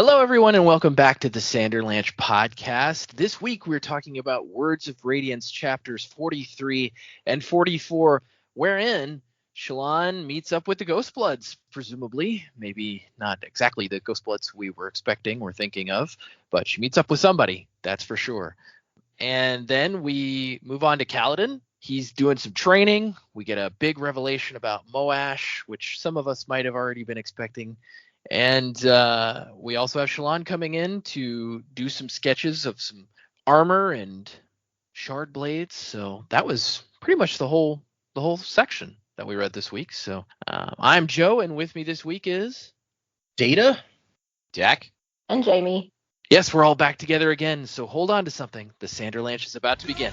Hello, everyone, and welcome back to the Sanderlanche podcast. This week, we're talking about Words of Radiance chapters 43 and 44, wherein Shallan meets up with the Ghostbloods, presumably. Maybe not exactly the Ghostbloods we were expecting or thinking of, but she meets up with somebody, that's for sure. And then we move on to Kaladin. He's doing some training. We get a big revelation about Moash, which some of us might have already been expecting. And we also have Shallan coming in to do some sketches of some armor and shard blades. So that was pretty much the whole section that we read this week. So I'm Joe, and with me this week is Data, Jack, and Jamie. Yes, we're all back together again. So hold on to something. The Sanderlanche is about to begin.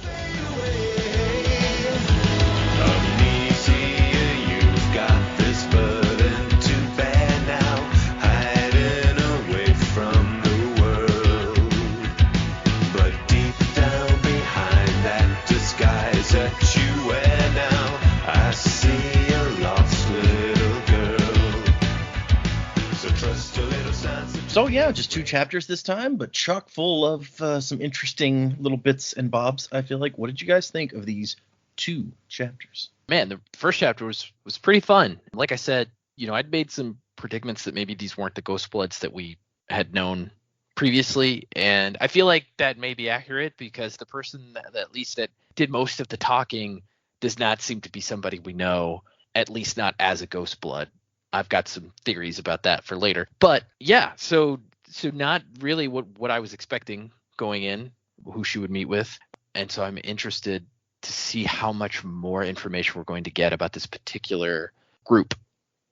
So yeah, just 2 chapters this time, but chock full of some interesting little bits and bobs, I feel like. What did you guys think of these 2 chapters? Man, the first chapter was pretty fun. Like I said, I'd made some predicaments that maybe these weren't the Ghostbloods that we had known previously, and I feel like that may be accurate because the person that at least that did most of the talking does not seem to be somebody we know, at least not as a Ghostblood. I've got some theories about that for later. But yeah, so not really what I was expecting going in, who she would meet with. And so I'm interested to see how much more information we're going to get about this particular group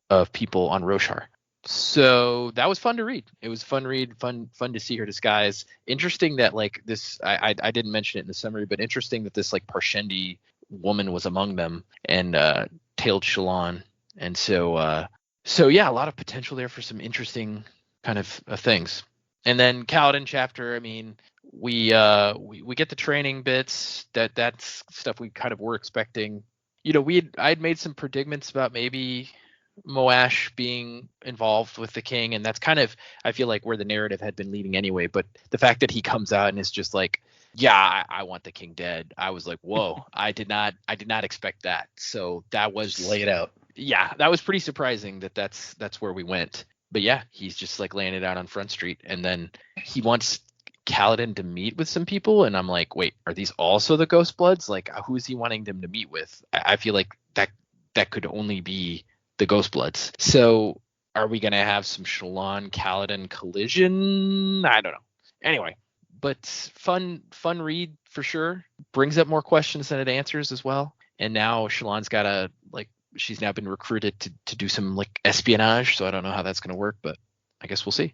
of people on Roshar. So that was fun to read. It was fun to see her disguise. Interesting that like this, I didn't mention it in the summary, but interesting that this like Parshendi woman was among them and tailed Shallan. And so yeah, a lot of potential there for some interesting kind of things. And then Kaladin chapter, I mean, we get the training bits. That's stuff we kind of were expecting. I'd made some predicaments about maybe Moash being involved with the king, and that's kind of, I feel like, where the narrative had been leading anyway. But the fact that he comes out and is just like, yeah, I want the king dead, I was like, whoa, I did not expect that. So that was just lay it out. Yeah, that was pretty surprising that's where we went. But yeah, he's just like laying it out on Front Street, and then he wants Kaladin to meet with some people, and I'm like, wait, are these also the Ghostbloods? Like, who is he wanting them to meet with? I feel like that could only be the Ghostbloods. So are we gonna have some Shallan Kaladin collision? I don't know. Anyway, but fun read for sure. Brings up more questions than it answers as well. And now Shallan's got a she's now been recruited to do some like espionage, so I don't know how that's going to work, but I guess we'll see.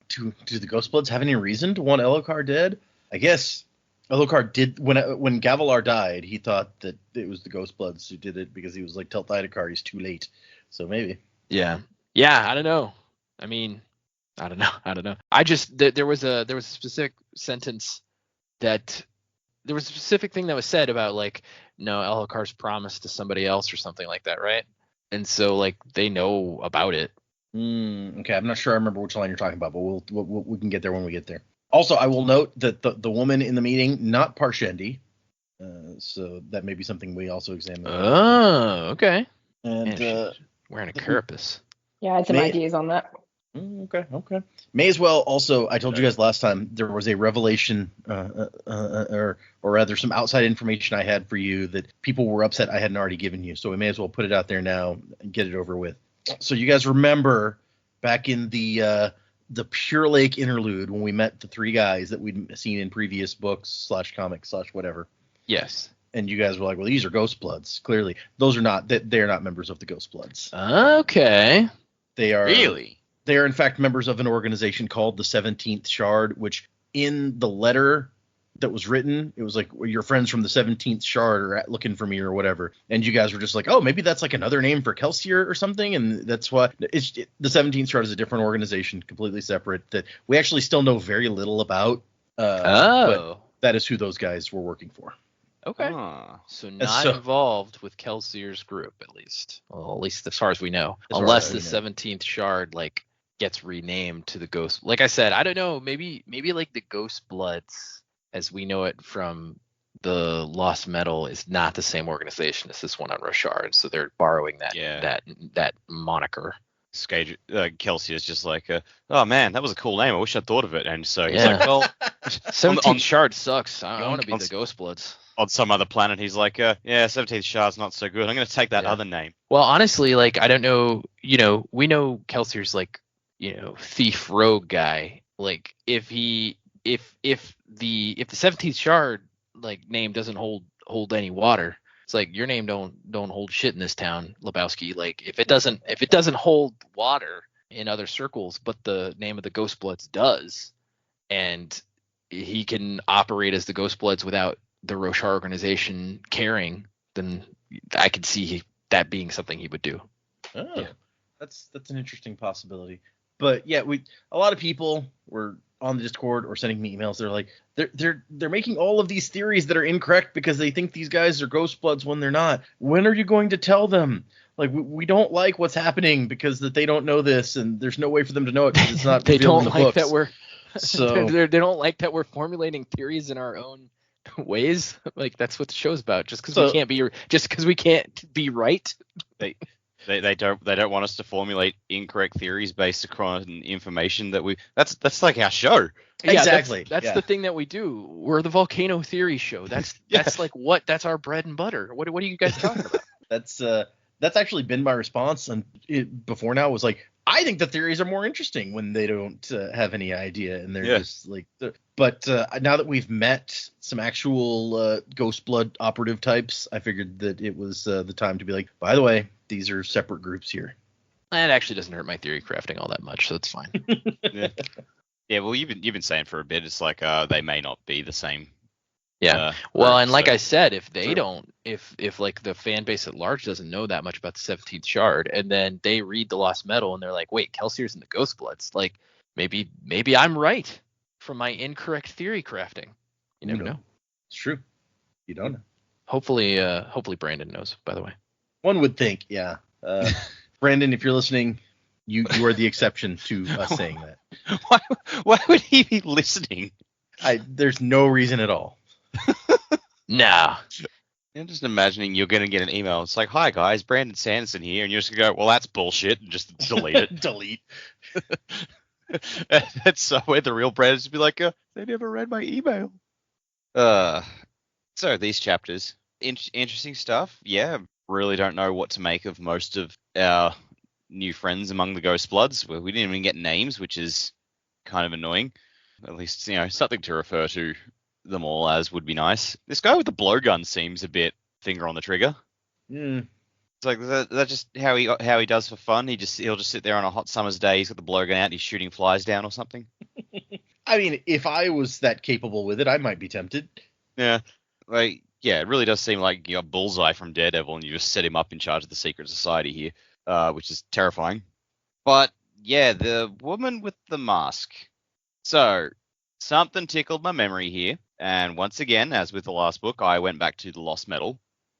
Do the Ghostbloods have any reason to want Elhokar dead? I guess Elhokar did when Gavilar died. He thought that it was the Ghostbloods who did it because he was like, tell Thydakar he's too late. So maybe. Yeah. I don't know. I mean, I don't know. I just there was a specific sentence that there was a specific thing that was said about like, no, Elhokar's promised to somebody else or something like that, right? And so like they know about it. Okay, I'm not sure I remember which line you're talking about, but we can get there when we get there. Also, I will note that the woman in the meeting, not Parshendi, so that may be something we also examine. Oh, okay. And she's wearing a carapace. Yeah, I had some ideas on that. Okay. May as well also, I told you guys last time, there was a revelation, or rather some outside information I had for you that people were upset I hadn't already given you. So we may as well put it out there now and get it over with. So you guys remember back in the Pure Lake interlude when we met the 3 guys that we'd seen in previous books / comics / whatever. Yes. And you guys were like, well, these are Ghostbloods. Clearly, those are not. They're not members of the Ghostbloods. Okay. They are really. They are, in fact, members of an organization called the 17th Shard, which in the letter that was written, it was like, well, your friends from the 17th Shard are looking for me or whatever. And you guys were just like, oh, maybe that's like another name for Kelsier or something. And that's why the 17th Shard is a different organization, completely separate, that we actually still know very little about. But that is who those guys were working for. Okay. So not involved with Kelsier's group, at least. Well, at least as far as we know. Unless the 17th Shard, gets renamed to the Ghost. Like I said, I don't know. Maybe like the Ghostbloods, as we know it from the Lost Metal, is not the same organization as this one on Roshard. So they're borrowing that moniker. Kelsey is just like, oh man, that was a cool name. I wish I'd thought of it. And so he's Yeah. like, well, 17th Shard sucks. I want to be on- the Ghostbloods. on some other planet, he's like, yeah, 17th Shard's not so good. I'm going to take that other name. Well, honestly, like, I don't know, we know Kelsier's like, thief rogue guy. Like, if the 17th Shard like name doesn't hold any water, it's like your name don't hold shit in this town, Lebowski. Like, if it doesn't hold water in other circles, but the name of the Ghostbloods does, and he can operate as the Ghostbloods without the Roshar organization caring, then I could see that being something he would do. Oh, yeah. That's an interesting possibility. But yeah, a lot of people were on the Discord or sending me emails. They're like, they're making all of these theories that are incorrect because they think these guys are Ghostbloods when they're not. When are you going to tell them? Like, we don't like what's happening because that they don't know this, and there's no way for them to know it because it's not. They don't in the like books. that we're. So they don't like that we're formulating theories in our own ways. Like, that's what the show's about. Just because we can't be right. They don't want us to formulate incorrect theories based upon information that we. That's like our show. Exactly. That's the thing that we do. We're the volcano theory show. That's that's our bread and butter. What are you guys talking about? That's actually been my response before now, was like, I think the theories are more interesting when they don't have any idea and they're just like. But now that we've met some actual Ghostblood operative types, I figured that it was the time to be like, by the way, these are separate groups here. It actually doesn't hurt my theory crafting all that much, so it's fine. Yeah. Well, you've been saying for a bit, it's like they may not be the same. Yeah. Well, and like I said, if they don't, if like the fan base at large doesn't know that much about the 17th Shard, and then they read the Lost Metal and they're like, wait, Kelsier's in the Ghostbloods, like maybe I'm right from my incorrect theory crafting. You never know. It's true. You don't know. Hopefully Brandon knows, by the way. One would think, yeah. Brandon, if you're listening, you are the exception to us saying that. Why would he be listening? There's no reason at all. Nah. I'm just imagining you're going to get an email. It's like, hi guys, Brandon Sanderson here. And you're just going to go, well, that's bullshit. And just delete it. Delete. That's somewhere the real Brandon's be like, they never read my email. So these chapters, interesting stuff. Yeah. Really don't know what to make of most of our new friends among the Ghostbloods. We didn't even get names, which is kind of annoying. At least, something to refer to them all as would be nice. This guy with the blowgun seems a bit finger on the trigger. Mm. It's like that's just how he does for fun. He'll just sit there on a hot summer's day. He's got the blowgun out. He's shooting flies down or something. I mean, if I was that capable with it, I might be tempted. Yeah, it really does seem like you got Bullseye from Daredevil, and you just set him up in charge of the Secret Society here, which is terrifying. But yeah, the woman with the mask. So something tickled my memory here. And once again, as with the last book, I went back to the Lost Metal.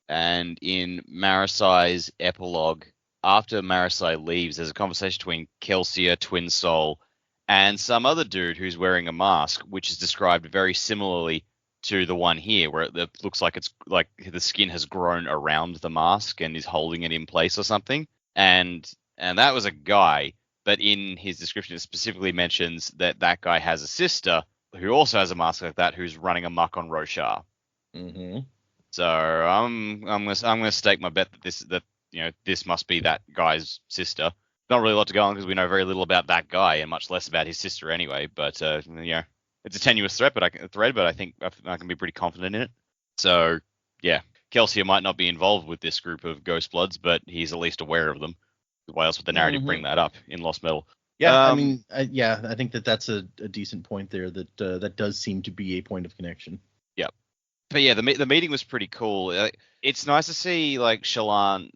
And in Marisai's epilogue, after Marisai leaves, there's a conversation between Kelsier, Twin Soul, and some other dude who's wearing a mask, which is described very similarly to the one here, where it looks like it's like the skin has grown around the mask and is holding it in place or something. And that was a guy, but in his description it specifically mentions that guy has a sister who also has a mask like that, who's running amok on Roshar. Mm-hmm. So I'm gonna stake my bet that this must be that guy's sister. Not really a lot to go on because we know very little about that guy and much less about his sister anyway. But it's a tenuous thread, but I think I can be pretty confident in it. So yeah, Kelsier might not be involved with this group of Ghostbloods, but he's at least aware of them. Why else would the narrative bring that up in Lost Metal? Yeah, I think that's a decent point there. That does seem to be a point of connection. Yeah, but yeah, the meeting was pretty cool. It's nice to see like Shallan,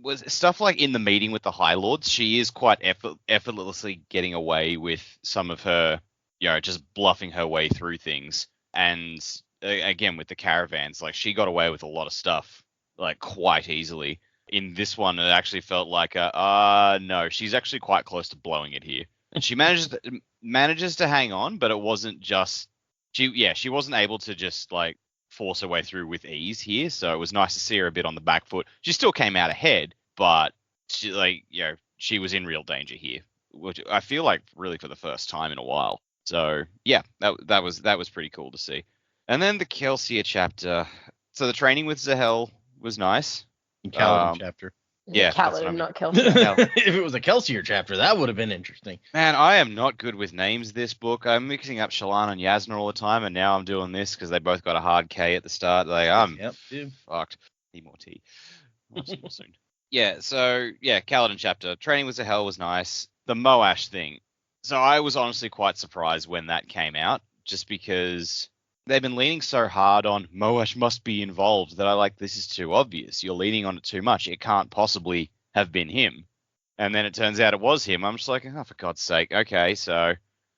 was stuff like in the meeting with the High Lords. She is quite effortlessly getting away with some of her, just bluffing her way through things. And again with the caravans, like she got away with a lot of stuff like quite easily. In this one, it actually felt like no, she's actually quite close to blowing it here. She manages to hang on, but it wasn't just she wasn't able to just like force her way through with ease here. So it was nice to see her a bit on the back foot. She still came out ahead, but she was in real danger here, which I feel like really for the first time in a while. So yeah, that was pretty cool to see. And then the Kelsier chapter. So the training with Zahel was nice. In Kaladin chapter. Yeah, that's what I Kaladin, mean. not Kelsier. If it was a Kelsier chapter, that would have been interesting. Man, I am not good with names this book. I'm mixing up Shallan and Yasna all the time, and now I'm doing this because they both got a hard K at the start. Like, I'm fucked. Need more tea. More soon. Yeah, so, yeah, Kaladin chapter. Training with Zahel was nice. The Moash thing. So I was honestly quite surprised when that came out, just because they've been leaning so hard on Moash must be involved that this is too obvious. You're leaning on it too much. It can't possibly have been him. And then it turns out it was him. I'm just like, oh, for God's sake. Okay, so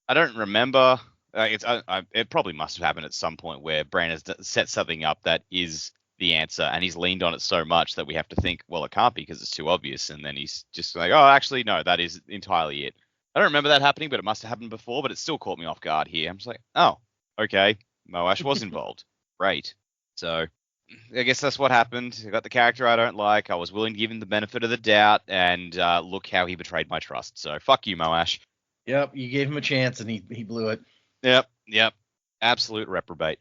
I don't remember. It probably must have happened at some point where Bran has set something up that is the answer, and he's leaned on it so much that we have to think, well, it can't be because it's too obvious. And then he's just like, oh, actually, no, that is entirely it. I don't remember that happening, but it must have happened before, but it still caught me off guard here. I'm just like, oh, okay. Moash was involved. Great. So I guess that's what happened. I got the character I don't like. I was willing to give him the benefit of the doubt, and look how he betrayed my trust. So fuck you, Moash. Yep, you gave him a chance, and he blew it. Yep. Absolute reprobate.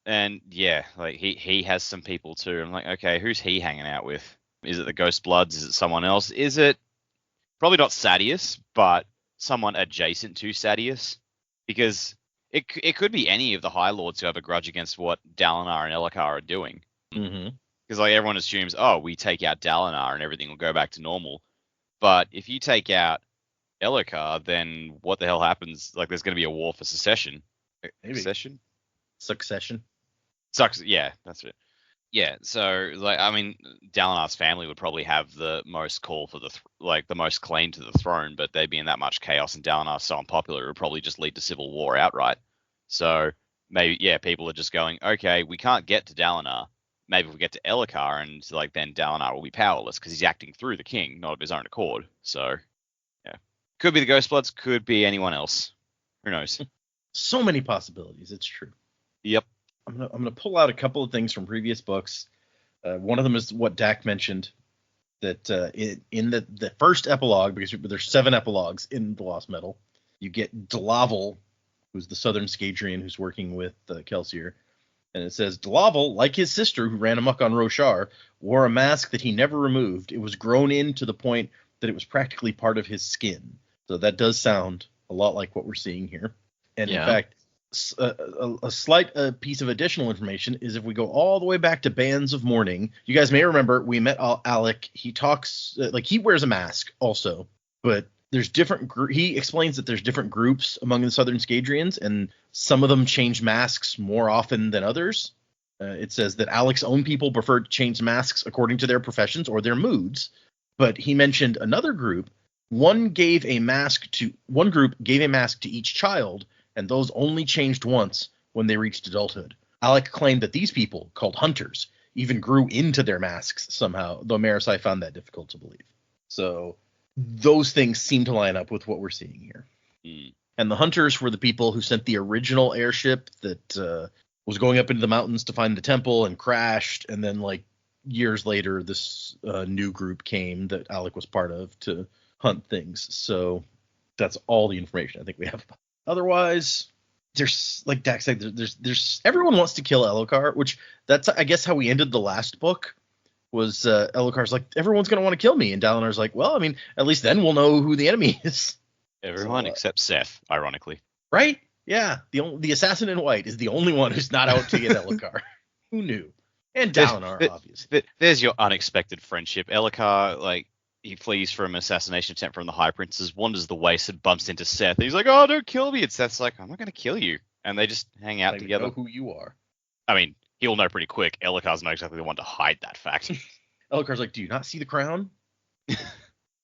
And yeah, he has some people too. I'm like, okay, who's he hanging out with? Is it the Ghostbloods? Is it someone else? Is it probably not Sadeas, but someone adjacent to Sadeas? Because it could be any of the High Lords who have a grudge against what Dalinar and Elhokar are doing. Mm-hmm. Because everyone assumes, oh, we take out Dalinar and everything will go back to normal. But if you take out Elhokar, then what the hell happens? There's going to be a war for succession. Maybe. Succession. Yeah, that's it. Yeah, so Dalinar's family would probably have the most call for the most claim to the throne, but they'd be in that much chaos, and Dalinar's so unpopular, it would probably just lead to civil war outright. So maybe, yeah, people are just going, okay, we can't get to Dalinar. Maybe if we get to Elhokar, and then Dalinar will be powerless because he's acting through the king, not of his own accord. So yeah, could be the Ghostbloods, could be anyone else. Who knows? So many possibilities. It's true. Yep. I'm gonna pull out a couple of things from previous books. One of them is what Dak mentioned, that in the first epilogue, because there's 7 epilogues in The Lost Metal, you get Delaval, who's the Southern Scadrian who's working with Kelsier, and it says, Delaval, like his sister who ran amok on Roshar, wore a mask that he never removed. It was grown in to the point that it was practically part of his skin. So that does sound a lot like what we're seeing here. And in fact, a slight piece of additional information is if we go all the way back to Bands of Mourning, you guys may remember we met Alec. He talks he wears a mask also, but there's different. He explains that there's different groups among the Southern Scadrians, and some of them change masks more often than others. It says that Alec's own people prefer to change masks according to their professions or their moods, but he mentioned another group. One group gave a mask to each child, and those only changed once when they reached adulthood. Alec claimed that these people, called hunters, even grew into their masks somehow, though Marisai found that difficult to believe. So those things seem to line up with what we're seeing here. Mm. And the hunters were the people who sent the original airship that was going up into the mountains to find the temple and crashed, and then years later this new group came that Alec was part of to hunt things. So that's all the information I think we have. Otherwise, there's, like Dak said, there's everyone wants to kill Elhokar, which that's, I guess, how we ended the last book, was Elhokar's like, everyone's going to want to kill me. And Dalinar's like, well, I mean, at least then we'll know who the enemy is. Everyone except Seth, ironically. Right? Yeah. The assassin in white is the only one who's not out to get Elhokar. Who knew? And Dalinar, obviously. There's your unexpected friendship. Elhokar, he flees from an assassination attempt from the High Princes, wanders the waste and bumps into Seth. And he's like, oh, don't kill me. And Seth's like, I'm not going to kill you. And they just hang out together. Know who you are. I mean, he'll know pretty quick. Elhokar's not exactly the one to hide that fact. Elhokar's like, do you not see the crown?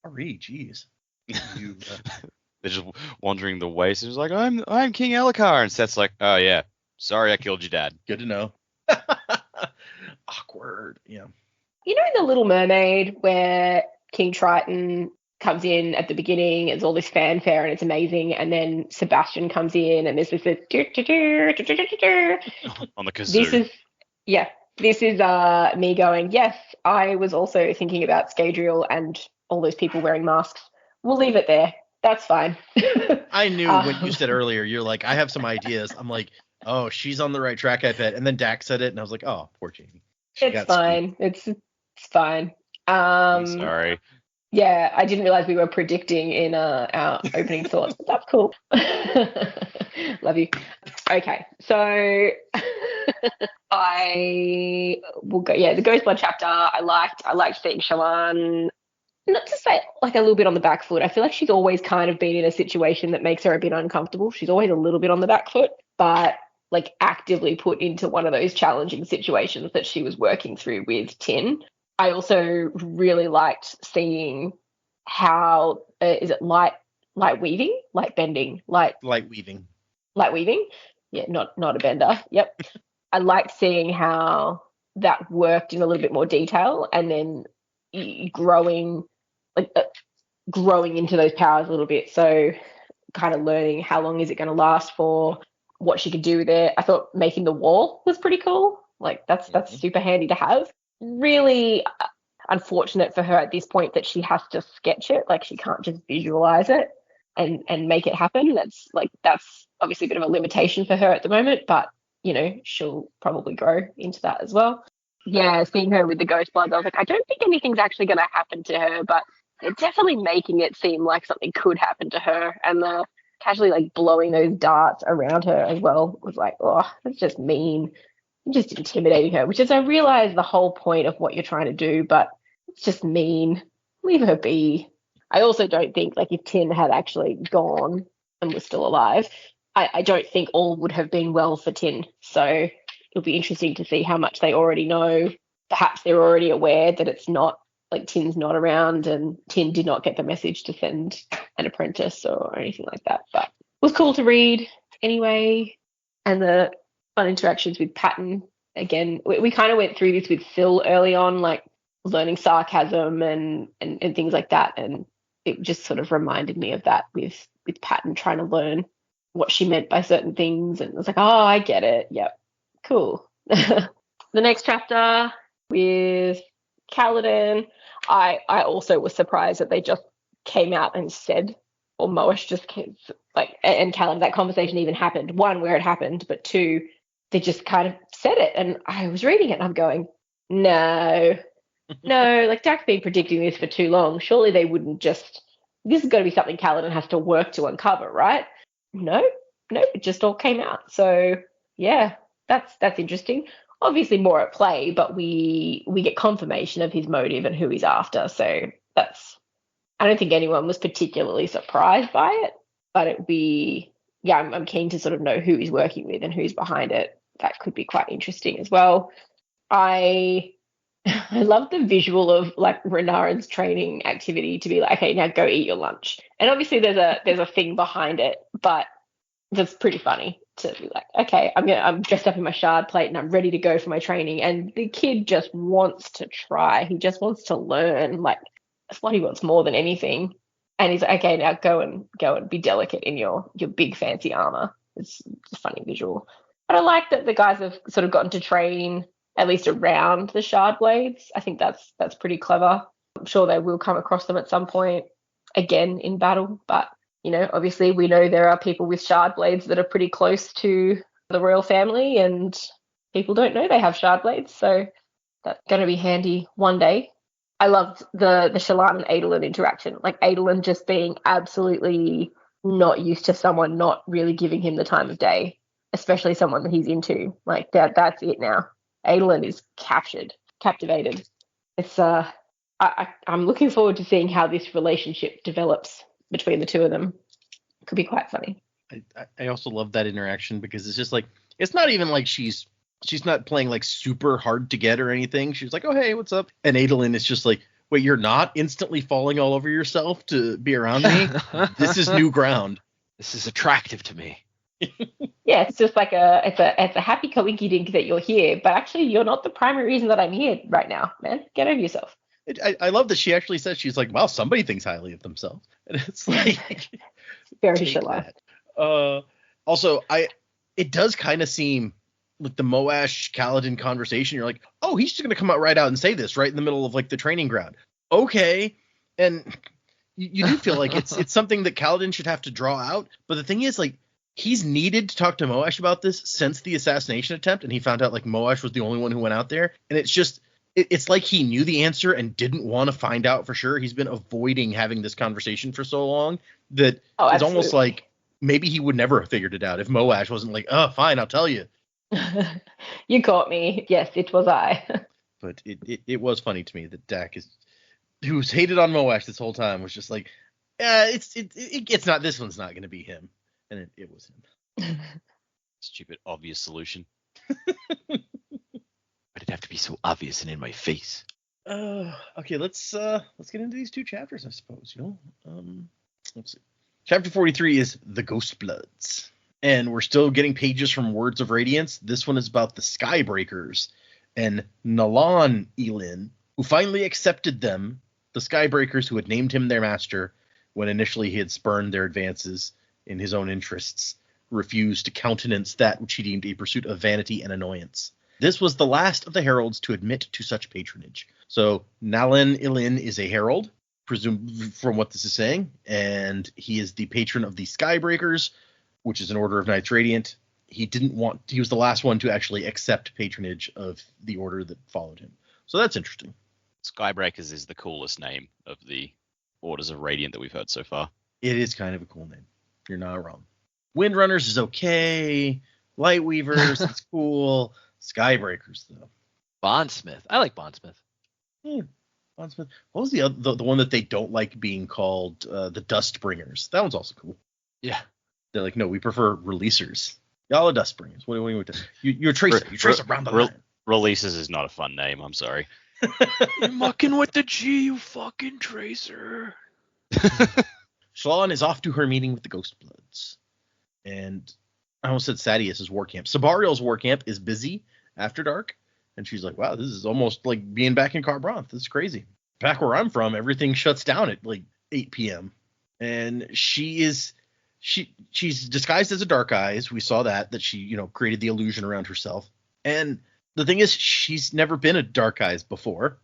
Ari, jeez. They're just wandering the waste. And he's like, I'm King Elhokar. And Seth's like, oh, yeah. Sorry I killed your dad. Good to know. Awkward. Yeah. You know The Little Mermaid, where King Triton comes in at the beginning. It's all this fanfare and it's amazing. And then Sebastian comes in and there's this on the kazoo. This is me going, yes, I was also thinking about Scadrial and all those people wearing masks. We'll leave it there. That's fine. I knew when you said earlier, you're like, I have some ideas. I'm like, oh, she's on the right track, I bet. And then Dak said it, and I was like, oh, poor Jamie. It's fine. It's fine. I'm sorry. Yeah, I didn't realize we were predicting in our opening thoughts. But that's cool. Love you. Okay, so I will go. Yeah, the Ghostblood chapter. I liked seeing Shawan. Not to say like a little bit on the back foot. I feel like she's always kind of been in a situation that makes her a bit uncomfortable. She's always a little bit on the back foot, but like actively put into one of those challenging situations that she was working through with Tin. I also really liked seeing how is it light weaving, light bending, light weaving. Yeah, not a bender. Yep. I liked seeing how that worked in a little bit more detail, and then growing into those powers a little bit. So kind of learning how long is it going to last for, what she could do with it. I thought making the wall was pretty cool. Like that's super handy to have. Really unfortunate for her at this point that she has to sketch it. Like she can't just visualize it and make it happen. That's obviously a bit of a limitation for her at the moment, but she'll probably grow into that as well. Yeah, seeing her with the Ghostbloods, I was like, I don't think anything's actually going to happen to her, but they're definitely making it seem like something could happen to her. And the casually like blowing those darts around her as well was like, oh, that's just mean. Just intimidating her, which is, I realize the whole point of what you're trying to do, but it's just mean. Leave her be. I also don't think, like, if Tin had actually gone and was still alive, I don't think all would have been well for Tin. So it'll be interesting to see how much they already know. Perhaps they're already aware that it's not, like, Tin's not around and Tin did not get the message to send an apprentice or anything like that. But it was cool to read anyway. And the fun interactions with Patton. Again, we kind of went through this with Phil early on, like learning sarcasm and things like that. And it just sort of reminded me of that with Patton trying to learn what she meant by certain things. And it was like, oh, I get it. Yep. Cool. The next chapter with Kaladin, I also was surprised that they just came out and said, or Moash just came, like, and Kaladin, that conversation even happened. One, where it happened, but two, they just kind of said it. And I was reading it and I'm going, no, like Dak's been predicting this for too long. Surely they wouldn't just, this is going to be something Kaladin has to work to uncover, right? No, it just all came out. So yeah, that's interesting. Obviously more at play, but we get confirmation of his motive and who he's after. So I don't think anyone was particularly surprised by it, but it'd be, yeah, I'm keen to sort of know who he's working with and who's behind it. That could be quite interesting as well. I love the visual of like Renarin's training activity to be like, okay, now go eat your lunch. And obviously there's a thing behind it, but that's pretty funny to be like, okay, I'm dressed up in my shard plate and I'm ready to go for my training. And the kid just wants to try. He just wants to learn. Like that's what he wants more than anything. And he's like, okay, now go and be delicate in your big fancy armor. It's a funny visual. But I like that the guys have sort of gotten to train at least around the shard blades. I think that's pretty clever. I'm sure they will come across them at some point again in battle. But, obviously we know there are people with shard blades that are pretty close to the royal family and people don't know they have shard blades. So that's going to be handy one day. I loved the Shallan and Adolin interaction. Like Adolin just being absolutely not used to someone not really giving him the time of day, especially someone that he's into. Like that's it now. Adolin is captivated. It's I'm looking forward to seeing how this relationship develops between the two of them. It could be quite funny. I also love that interaction because it's just like, it's not even like she's not playing like super hard to get or anything. She's like, oh, hey, what's up? And Adolin is just like, wait, you're not instantly falling all over yourself to be around me? This is new ground. This is attractive to me. Yeah, it's just like it's a happy coinky dink that you're here, but actually you're not the primary reason that I'm here right now, man. Get over yourself. I love that she actually says, she's like, well, somebody thinks highly of themselves. And it's like, Very take Shalon. that. Also, it does kind of seem like the Moash Kaladin conversation. You're like, oh, he's just going to come out right out and say this right in the middle of like the training ground. Okay. And you do feel like it's something that Kaladin should have to draw out. But the thing is, like, he's needed to talk to Moash about this since the assassination attempt. And he found out like Moash was the only one who went out there. And it's just, it's like he knew the answer and didn't want to find out for sure. He's been avoiding having this conversation for so long that it's almost like maybe he would never have figured it out if Moash wasn't like, oh, fine, I'll tell you. You caught me. Yes, it was I. But it was funny to me that Dak who's hated on Moash this whole time, was just like, it's not, this one's not going to be him. And it was him. Stupid obvious solution. But it'd have to be so obvious and in my face. Okay, let's get into these two chapters, I suppose. Let's see. Chapter 43 is the Ghostbloods, and we're still getting pages from Words of Radiance. This one is about the Skybreakers and Nalan Elin, who finally accepted them, the Skybreakers who had named him their master when initially he had spurned their advances in his own interests, refused to countenance that which he deemed a pursuit of vanity and annoyance. This was the last of the heralds to admit to such patronage. So Nalan Ilin is a herald, presumed from what this is saying, and he is the patron of the Skybreakers, which is an order of Knights Radiant. He was the last one to actually accept patronage of the order that followed him. So that's interesting. Skybreakers is the coolest name of the Orders of Radiant that we've heard so far. It is kind of a cool name. You're not wrong. Windrunners is okay. Lightweavers, it's cool. Skybreakers, though. Bondsmith. I like Bondsmith. Yeah, Bondsmith. What was the one that they don't like being called? The Dustbringers. That one's also cool. Yeah. They're like, no, we prefer releasers. Y'all are Dustbringers. What do you do? You're a tracer. You trace around the line. Releases is not a fun name. I'm sorry. You're mucking with the G, you fucking tracer. Shalon is off to her meeting with the Ghostbloods. And I almost said Sadius's war camp. Sabariel's war camp is busy after dark. And she's like, wow, this is almost like being back in Carbranth. This is crazy. Back where I'm from, everything shuts down at like 8 p.m. And she's disguised as a Dark Eyes. We saw that she, created the illusion around herself. And the thing is, she's never been a Dark Eyes before.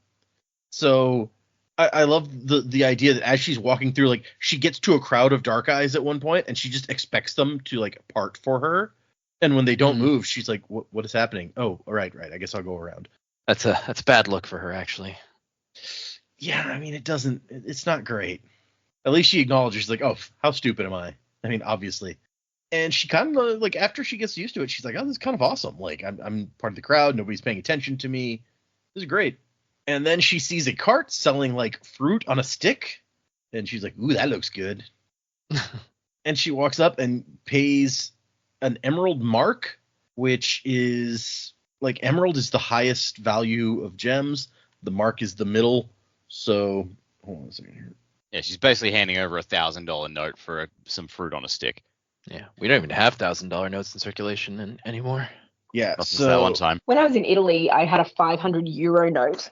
So I love the idea that as she's walking through, like, she gets to a crowd of Dark Eyes at one point and she just expects them to like part for her. And when they don't move, she's like, what is happening? Oh, all right. I guess I'll go around. That's a bad look for her, actually. Yeah, I mean, it's not great. At least she acknowledges, she's like, oh, how stupid am I? I mean, obviously. And she kind of, like, after she gets used to it, she's like, oh, this is kind of awesome. Like, I'm part of the crowd. Nobody's paying attention to me. This is great. And then she sees a cart selling, like, fruit on a stick. And she's like, ooh, that looks good. And she walks up and pays an emerald mark, which is, like, emerald is the highest value of gems. The mark is the middle. So, hold on a second here. Yeah, she's basically handing over $1,000 note for some fruit on a stick. Yeah, we don't even have $1,000 notes in circulation anymore. Yeah, not since that one time. When I was in Italy, I had a 500 euro note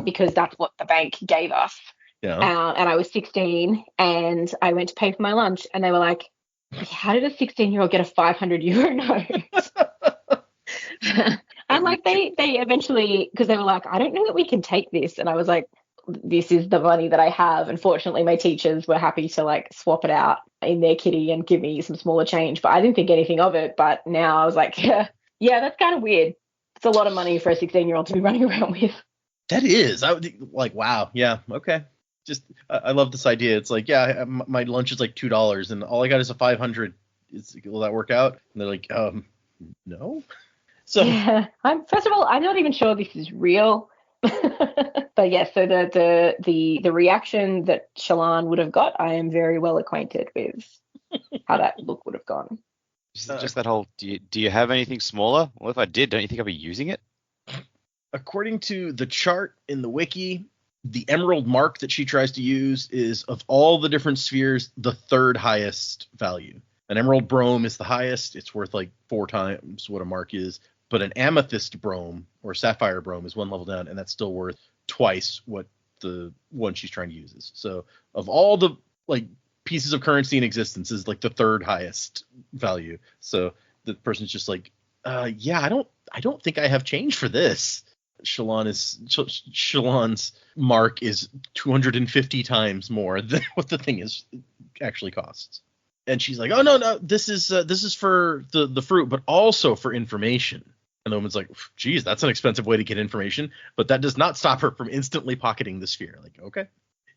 because that's what the bank gave us. Yeah. And I was 16 and I went to pay for my lunch and they were like, how did a 16-year-old get a 500 euro note? And like they eventually, because they were like, I don't know that we can take this. And I was like, this is the money that I have. Unfortunately, my teachers were happy to like swap it out in their kitty and give me some smaller change, but I didn't think anything of it. But now I was like, yeah, that's kind of weird. It's a lot of money for a 16-year-old to be running around with. That is. I would like, wow. Yeah. Okay. Just, I love this idea. It's like, yeah, my lunch is like $2 and all I got is a 500. Will that work out? And they're like, no. So yeah, first of all, I'm not even sure this is real. But yeah, so the reaction that Shalon would have got, I am very well acquainted with how that look would have gone. Just that whole, do you have anything smaller? Well, if I did, don't you think I'd be using it? According to the chart in the wiki, the emerald mark that she tries to use is, of all the different spheres, the third highest value. An emerald brome is the highest. It's worth like 4 times what a mark is. But an amethyst brome or sapphire brome is one level down, and that's still worth twice what the one she's trying to use is. So of all the like pieces of currency in existence, is like the third highest value. So the person's just like, yeah, I don't think I have change for this. Shalon's mark is 250 times more than what the thing is actually costs. And she's like, oh no, this is for the fruit, but also for information. And the woman's like, geez, that's an expensive way to get information, but that does not stop her from instantly pocketing the sphere. Like, okay,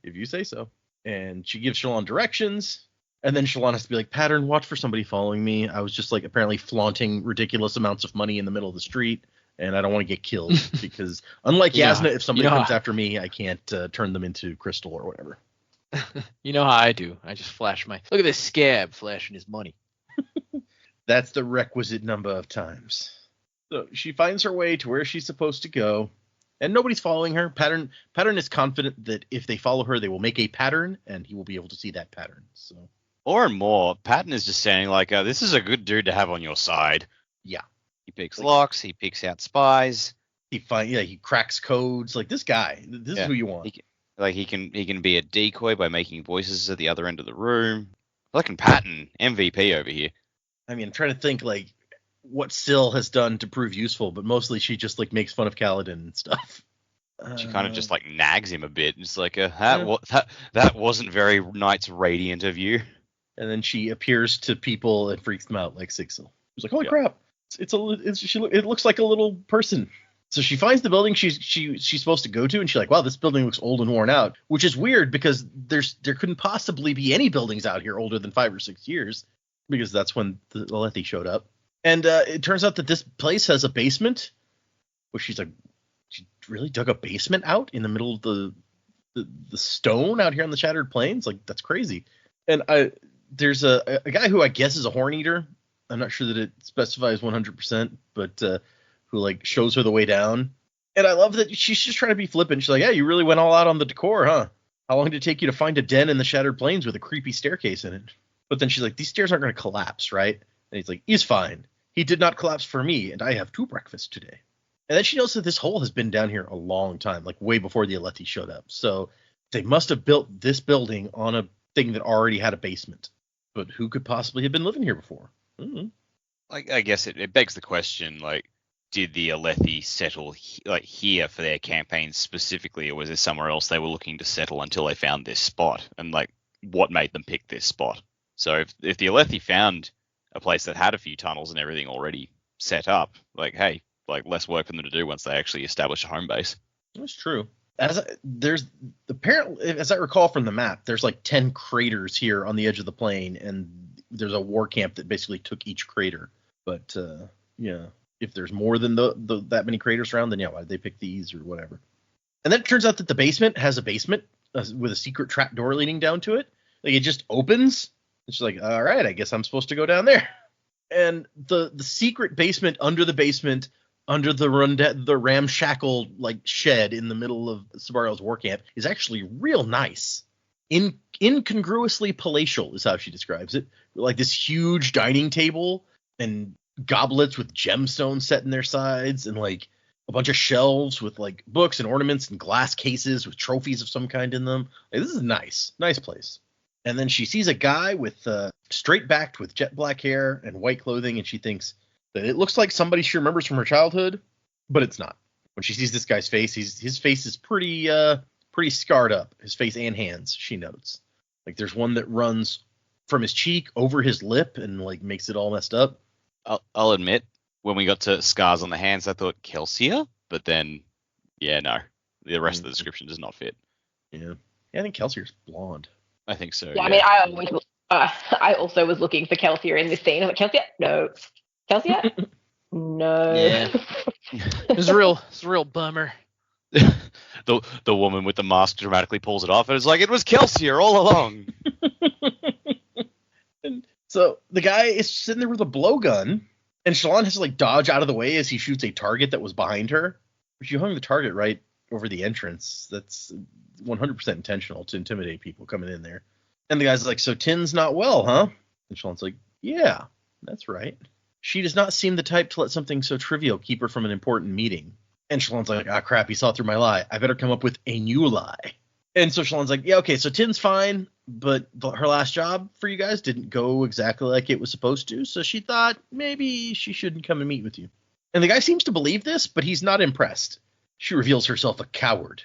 if you say so. And she gives Shalon directions, and then Shalon has to be like, Pattern, watch for somebody following me. I was just like apparently flaunting ridiculous amounts of money in the middle of the street, and I don't want to get killed because unlike Yasna, if somebody comes after me, I can't turn them into crystal or whatever. You know how I do. I just flash look at this scab flashing his money. That's the requisite number of times. So she finds her way to where she's supposed to go, and nobody's following her. Pattern is confident that if they follow her, they will make a pattern, and he will be able to see that pattern. So more and more, Patton is just saying like, this is a good dude to have on your side. Yeah. He picks locks. He picks out spies. He cracks codes. Like this guy. This is who you want. He can be a decoy by making voices at the other end of the room. Fucking Patton, MVP over here. I mean, I'm trying to think like what Syl has done to prove useful, but mostly she just like makes fun of Kaladin and stuff. She kind of just like nags him a bit. It's like that wasn't very Knights Radiant of you. And then she appears to people and freaks them out like Sigil. She's like, holy crap! It looks like a little person. So she finds the building she's supposed to go to, and she's like, wow, this building looks old and worn out, which is weird because there couldn't possibly be any buildings out here older than 5 or 6 years, because that's when the Alethi showed up. And it turns out that this place has a basement, which she's like, she really dug a basement out in the middle of the stone out here on the Shattered Plains? Like, that's crazy. And there's a guy who I guess is a Horn Eater. I'm not sure that it specifies 100%, but who like shows her the way down. And I love that she's just trying to be flippant. She's like, yeah, you really went all out on the decor, huh? How long did it take you to find a den in the Shattered Plains with a creepy staircase in it? But then she's like, these stairs aren't going to collapse, right? And he's like, he's fine. He did not collapse for me, and I have 2 breakfasts today. And then she knows that this hole has been down here a long time, like way before the Alethi showed up. So they must have built this building on a thing that already had a basement. But who could possibly have been living here before? Mm-hmm. Like, I guess it begs the question, like, did the Alethi settle here for their campaigns specifically, or was there somewhere else they were looking to settle until they found this spot? And like, what made them pick this spot? So if the Alethi found a place that had a few tunnels and everything already set up, like, hey, like less work for them to do once they actually establish a home base. That's true. There's apparently, as I recall from the map, there's like 10 craters here on the edge of the plain, and there's a war camp that basically took each crater. But yeah, if there's more than that many craters around, then yeah, why did they pick these or whatever? And then it turns out that the basement has a basement with a secret trap door leading down to it. Like it just opens. And she's like, all right, I guess I'm supposed to go down there. And the secret basement under the ramshackle like shed in the middle of Sabariel's war camp is actually real nice. Incongruously palatial is how she describes it. Like this huge dining table and goblets with gemstones set in their sides, and like a bunch of shelves with like books and ornaments and glass cases with trophies of some kind in them. Like, this is nice place. And then she sees a guy with straight backed with jet black hair and white clothing, and she thinks that it looks like somebody she remembers from her childhood, but it's not. When she sees this guy's face, his face is pretty scarred up. His face and hands, she notes. Like there's one that runs from his cheek over his lip and like makes it all messed up. I'll admit, when we got to scars on the hands, I thought Kelsier, but then, yeah, no. The rest of the description does not fit. Yeah, I think Kelsier's blonde. I think so. Yeah, I mean, I also was looking for Kelsier in this scene. I'm like, Kelsier? No. Kelsier? No. Yeah. It's a real bummer. The woman with the mask dramatically pulls it off, and it's like, it was Kelsier all along. And so the guy is sitting there with a blowgun, and Shalon has to like dodge out of the way as he shoots a target that was behind her. She hung the target right over the entrance. That's 100% intentional to intimidate people coming in there. And the guy's like, so Tin's not well, huh? And Shalon's like, yeah, that's right. She does not seem the type to let something so trivial keep her from an important meeting. And Shalon's like, ah, crap, he saw through my lie. I better come up with a new lie. And so Shalon's like, yeah, okay, so Tin's fine, but her last job for you guys didn't go exactly like it was supposed to, so she thought maybe she shouldn't come and meet with you. And the guy seems to believe this, but he's not impressed. She reveals herself a coward.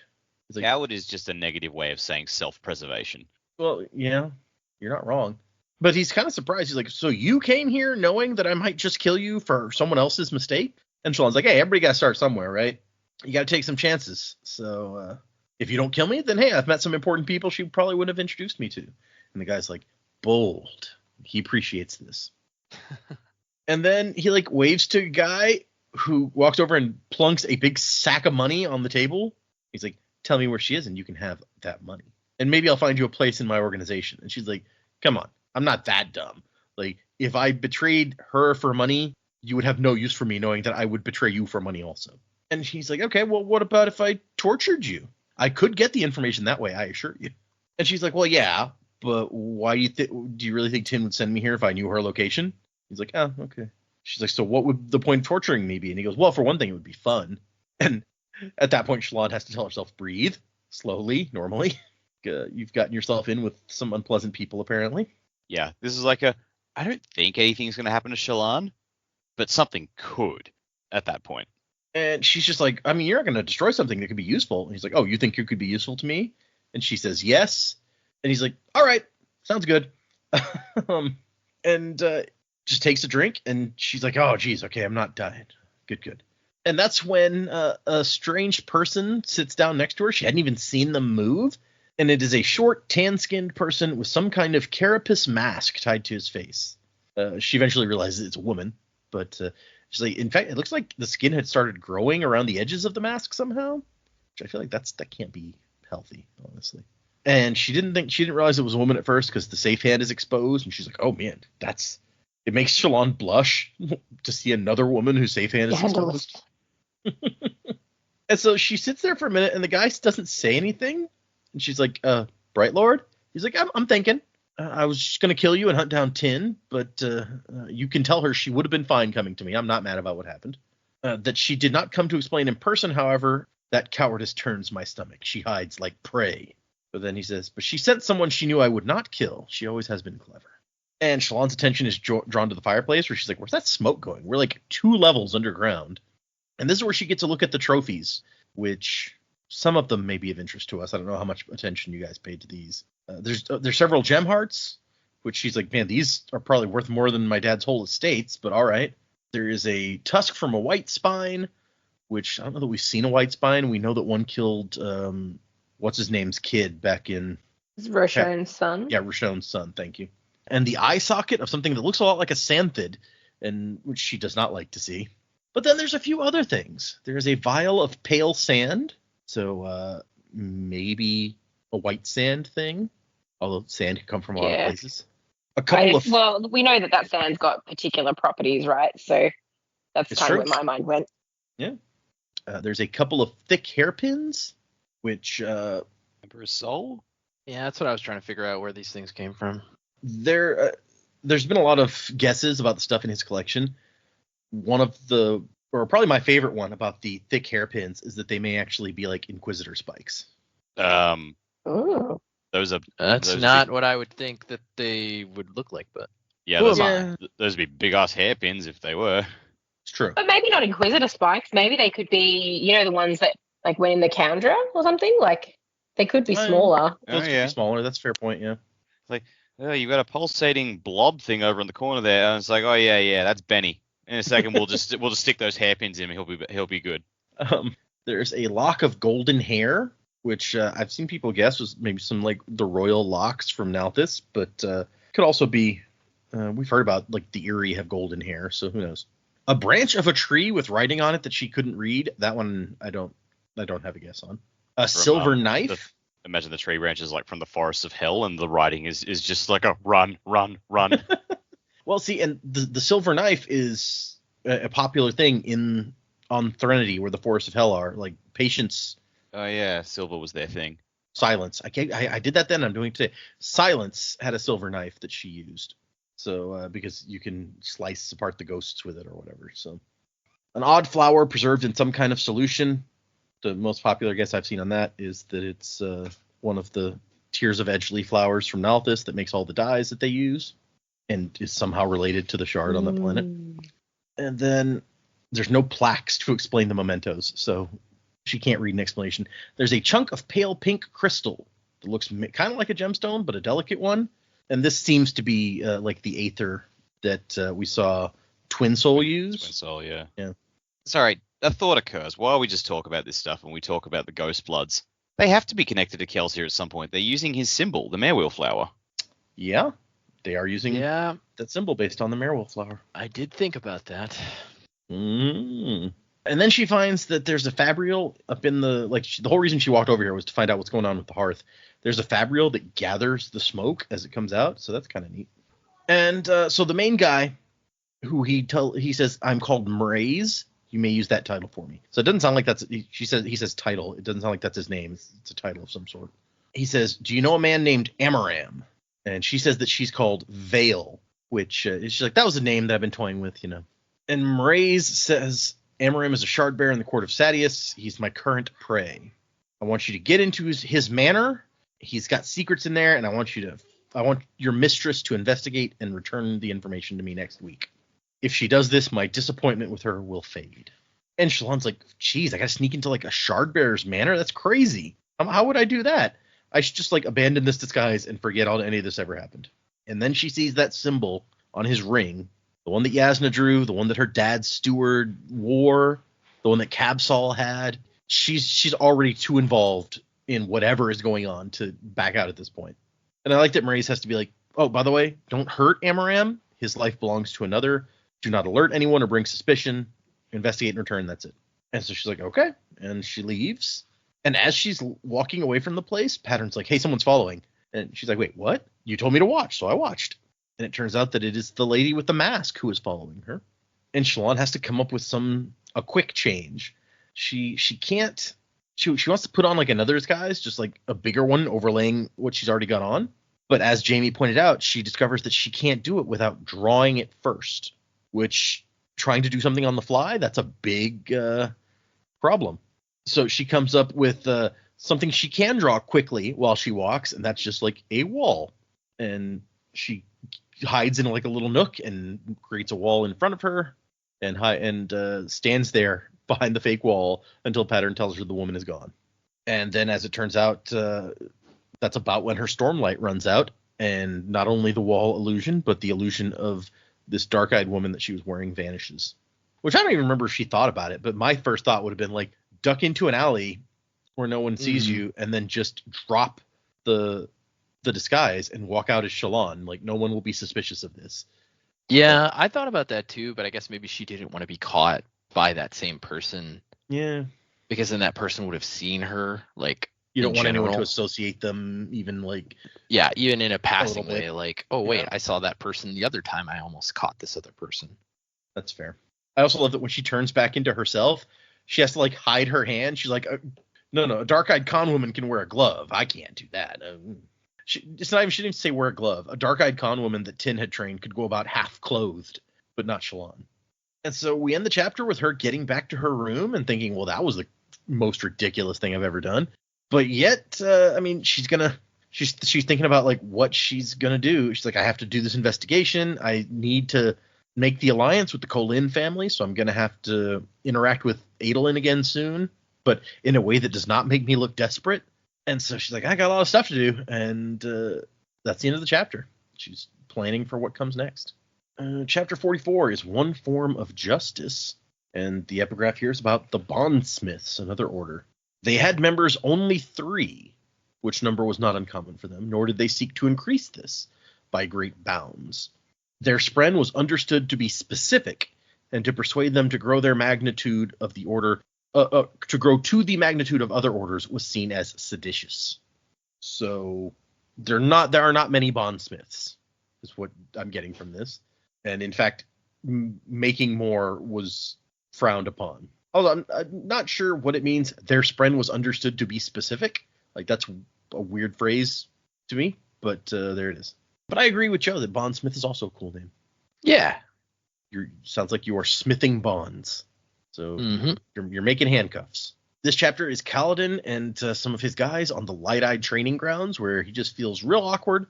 He's like, Coward is just a negative way of saying self-preservation. well, yeah, you're not wrong. But he's kind of surprised. He's like, so you came here knowing that I might just kill you for someone else's mistake? And Shalon's like, hey, everybody got to start somewhere, right? You got to take some chances. So if you don't kill me, then hey, I've met some important people she probably wouldn't have introduced me to. And the guy's like, bold. He appreciates this. And then he like waves to a guy who walks over and plunks a big sack of money on the table. He's like, tell me where she is and you can have that money. And maybe I'll find you a place in my organization. And she's like, come on, I'm not that dumb. Like, if I betrayed her for money, you would have no use for me knowing that I would betray you for money also. And he's like, okay, well, what about if I tortured you? I could get the information that way, I assure you. And she's like, well, yeah, but why do you really think Tin would send me here if I knew her location? He's like, oh, okay. She's like, so what would the point of torturing me be? And he goes, well, for one thing, it would be fun. And at that point, Shalon has to tell herself, breathe slowly, normally. You've gotten yourself in with some unpleasant people, apparently. Yeah, this is like I don't think anything's going to happen to Shalon, but something could at that point. And she's just like, I mean, you're not going to destroy something that could be useful. And he's like, oh, you think you could be useful to me? And she says, yes. And he's like, all right, sounds good. And just takes a drink. And she's like, oh, geez, okay, I'm not dying. Good. And that's when a strange person sits down next to her. She hadn't even seen them move. And it is a short, tan-skinned person with some kind of carapace mask tied to his face. She eventually realizes it's a woman. But she's like, in fact, it looks like the skin had started growing around the edges of the mask somehow. Which I feel like that can't be healthy, honestly. And she didn't realize it was a woman at first because the safe hand is exposed. And she's like, oh, man, it makes Shalon blush to see another woman whose safe hand is exposed. And so she sits there for a minute and the guy doesn't say anything. And she's like, Bright Lord? He's like, I'm thinking. I was just going to kill you and hunt down Tin, but you can tell her she would have been fine coming to me. I'm not mad about what happened. That she did not come to explain in person, however, that cowardice turns my stomach. She hides like prey. But then he says, but she sent someone she knew I would not kill. She always has been clever. And Shalon's attention is drawn to the fireplace where she's like, where's that smoke going? We're like 2 levels underground. And this is where she gets a look at the trophies, which some of them may be of interest to us. I don't know how much attention you guys paid to these. There's several gem hearts, which she's like, man, these are probably worth more than my dad's whole estates, but all right. There is a tusk from a white spine, which I don't know that we've seen a white spine. We know that one killed, what's his name's kid back in... Roshone's son. Yeah, Roshone's son, thank you. And the eye socket of something that looks a lot like a santhid, and which she does not like to see. But then there's a few other things. There's a vial of pale sand, so maybe a white sand thing, although sand can come from a lot of places. Well, we know that sand's got particular properties, right? So that's kind of where my mind went. Yeah. There's a couple of thick hairpins, which... Emperor's Soul? Yeah, that's what I was trying to figure out where these things came from. There's been a lot of guesses about the stuff in his collection. One of or probably my favorite one about the thick hairpins is that they may actually be like Inquisitor spikes. Oh. That's not what I would think that they would look like, but yeah, those would be big ass hairpins if they were. It's true. But maybe not Inquisitor spikes. Maybe they could be, the ones that like went in the Candra or something. Like they could be smaller. Those could be smaller. That's a fair point. Yeah. Like, oh, you've got a pulsating blob thing over in the corner there, and it's like, oh yeah, that's Benny. In a second, we'll just stick those hairpins in, and he'll be good. There's a lock of golden hair, which I've seen people guess was maybe some like the royal locks from Nalthis, but could also be. We've heard about like the Eerie have golden hair, so who knows? A branch of a tree with writing on it that she couldn't read. That one I don't have a guess on. A silver knife. Imagine the tree branches like from the forests of hell, and the writing is just like a run. Well, see, and the silver knife is a popular thing on Threnody, where the forests of hell are. Like Patience. Oh yeah, silver was their thing. Silence. I did that then. I'm doing it today. Silence had a silver knife that she used. So because you can slice apart the ghosts with it or whatever. So An odd flower preserved in some kind of solution. The most popular guess I've seen on that is that it's one of the tiers of edgeley flowers from Nalthis that makes all the dyes that they use and is somehow related to the shard on that planet. And then there's no plaques to explain the mementos, so she can't read an explanation. There's a chunk of pale pink crystal that looks kind of like a gemstone, but a delicate one. And this seems to be like the aether that we saw Twin Soul use. Twin Soul, yeah. Yeah. Sorry, a thought occurs while we just talk about this stuff and we talk about the Ghostbloods. They have to be connected to Kelsier at some point. They're using his symbol, the Merewheel flower. Yeah, they are using that symbol based on the Merewheel flower. I did think about that. Mm. And then she finds that there's a fabrial up in the, the whole reason she walked over here was to find out what's going on with the hearth. There's a fabrial that gathers the smoke as it comes out, so that's kind of neat. And so the main guy, who he says, I'm called Mraze. You may use that title for me. So it doesn't sound like he says title. It doesn't sound like that's his name. It's a title of some sort. He says, do you know a man named Amaram? And she says that she's called Vale, which she's like, that was a name that I've been toying with, you know. And Mraze says, Amaram is a shard bearer in the court of Sadius. He's my current prey. I want you to get into his manor. He's got secrets in there, and I want your mistress to investigate and return the information to me next week. If she does this, my disappointment with her will fade. And Shallan's like, geez, I gotta sneak into like a shard bearer's manor? That's crazy. How would I do that? I should just like abandon this disguise and forget any of this ever happened. And then she sees that symbol on his ring, the one that Yasna drew, the one that her dad's steward wore, the one that Cabsal had. She's already too involved in whatever is going on to back out at this point. And I like that Mraze has to be like, oh, by the way, don't hurt Amaram. His life belongs to another. Do not alert anyone or bring suspicion. Investigate and return. That's it. And so she's like, okay. And she leaves. And as she's walking away from the place, Pattern's like, hey, someone's following. And she's like, wait, what? You told me to watch, so I watched. And it turns out that it is the lady with the mask who is following her. And Shallan has to come up with a quick change. She can't. She wants to put on like another disguise, just like a bigger one overlaying what she's already got on. But as Jamie pointed out, she discovers that she can't do it without drawing it first. Which, trying to do something on the fly, that's a big problem. So she comes up with something she can draw quickly while she walks, and that's just like a wall. And she hides in like a little nook and creates a wall in front of her and stands there behind the fake wall until Pattern tells her the woman is gone. And then, as it turns out, that's about when her stormlight runs out, and not only the wall illusion, but the illusion of this dark-eyed woman that she was wearing vanishes. Which I don't even remember if she thought about it, but my first thought would have been like, duck into an alley where no one sees you, and then just drop the disguise and walk out as Shallan. Like, no one will be suspicious of this. Yeah, I thought about that too, but I guess maybe she didn't want to be caught by that same person. Yeah. Because then that person would have seen her, like, you don't want anyone to general. associate them even like... Yeah, even in a passing way, bit. like, oh, wait, Yeah. I saw that person the other time. I almost caught this other person. That's fair. I also love that when she turns back into herself, she has to like hide her hand. She's like, no, a dark-eyed con woman can wear a glove. I can't do that. She didn't say wear a glove. A dark-eyed con woman that Tin had trained could go about half clothed, but not Shallan. And so we end the chapter with her getting back to her room and thinking, well, that was the most ridiculous thing I've ever done. But yet, I mean, she's thinking about like what she's gonna do. She's like, I have to do this investigation. I need to make the alliance with the Colin family, so I'm gonna have to interact with Adolin again soon, but in a way that does not make me look desperate. And so she's like, I got a lot of stuff to do, and that's the end of the chapter. She's planning for what comes next. Chapter 44 is One Form of Justice, and the epigraph here is about the Bondsmiths, another order. They had members only 3, which number was not uncommon for them, nor did they seek to increase this by great bounds. Their spren was understood to be specific, and to persuade them to grow their magnitude of the order, to grow to the magnitude of other orders was seen as seditious. So there are not many bondsmiths, is what I'm getting from this. And in fact, making more was frowned upon. Although I'm not sure what it means. Their spren was understood to be specific. Like, that's a weird phrase to me, but there it is. But I agree with Joe that Bondsmith is also a cool name. Yeah. Sounds like you are smithing bonds. So Mhm. you're making handcuffs. This chapter is Kaladin and some of his guys on the Light-Eyed training grounds, where he just feels real awkward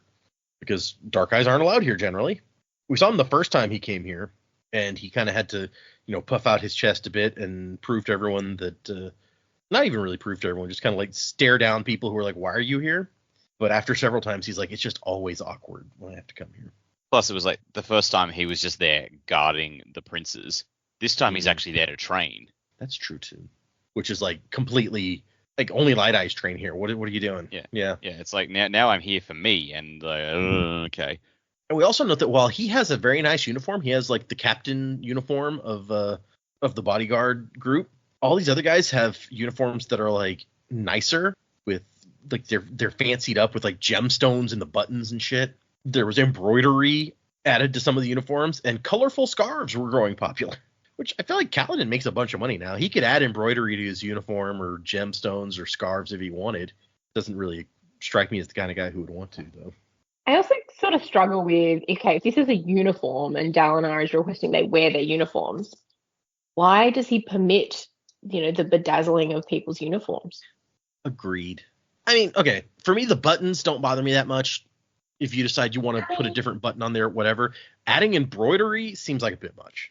because dark eyes aren't allowed here generally. We saw him the first time he came here, and he kind of had to, puff out his chest a bit and prove to everyone that, not even really prove to everyone, just kind of like stare down people who are like, why are you here? But after several times, he's like, it's just always awkward when I have to come here. Plus, it was like the first time he was just there guarding the princes. This time he's actually there to train. That's true too. Which is like completely like only Light Eyes train here. What are you doing? Yeah. It's like now I'm here for me, and okay. And we also note that while he has a very nice uniform, he has like the captain uniform of the bodyguard group. All these other guys have uniforms that are like nicer, with like they're fancied up with like gemstones in the buttons and shit. There was embroidery added to some of the uniforms, and colorful scarves were growing popular. Which I feel like Kaladin makes a bunch of money now. He could add embroidery to his uniform or gemstones or scarves if he wanted. Doesn't really strike me as the kind of guy who would want to, though. I also sort of struggle with, okay, if this is a uniform and Dalinar is requesting they wear their uniforms, why does he permit, the bedazzling of people's uniforms? Agreed. I mean, okay, for me, the buttons don't bother me that much. If you decide you want to put a different button on there, whatever. Adding embroidery seems like a bit much.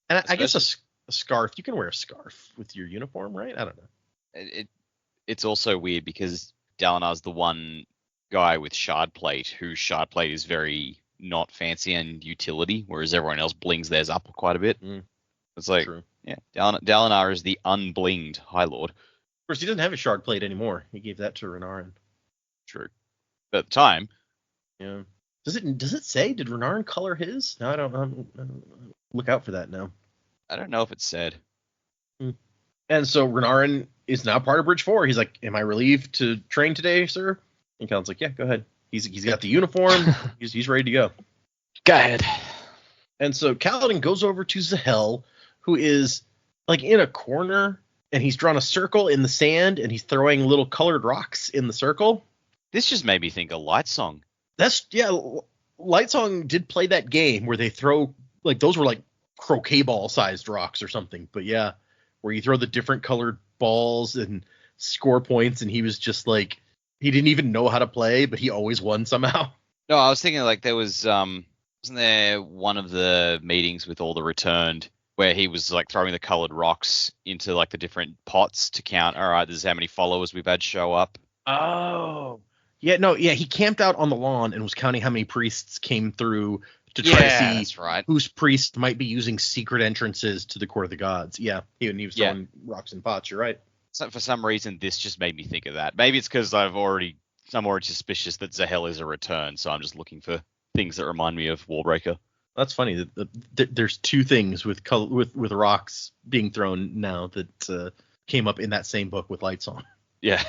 And I guess a scarf, you can wear a scarf with your uniform, right? I don't know. It's also weird because Dalinar's the one guy with shard plate whose shard plate is very not fancy and utility, whereas everyone else blings theirs up quite a bit. It's like, True. Yeah, Dalinar is the unblinged High Lord. Of course, he doesn't have a shard plate anymore. He gave that to Renarin. True. But at the time. Yeah. Does it say? Did Renarin color his? No, I don't look out for that now. I don't know if it said. And so Renarin is now part of Bridge 4. He's like, am I relieved to train today, sir? And Kaladin's like, yeah, go ahead. He's got the uniform. he's ready to go. Go ahead. And so Kaladin goes over to Zahel, who is like in a corner, and he's drawn a circle in the sand, and he's throwing little colored rocks in the circle. This just made me think of Light Song. Light Song did play that game where they throw, like, those were like croquet ball sized rocks or something. But yeah, where you throw the different colored balls and score points, and he was just like, he didn't even know how to play, but he always won somehow. No, I was thinking like there was, wasn't there one of the meetings with all the returned where he was like throwing the colored rocks into like the different pots to count, all right, this is how many followers we've had show up. Oh. Yeah, he camped out on the lawn and was counting how many priests came through to try to see that's right. whose priest might be using secret entrances to the Court of the Gods. Yeah, he was throwing rocks in pots, you're right. So for some reason, this just made me think of that. Maybe it's because I'm already suspicious that Zahel is a return, so I'm just looking for things that remind me of Warbreaker. That's funny. There's two things with rocks being thrown now that came up in that same book with Light Song. Yeah.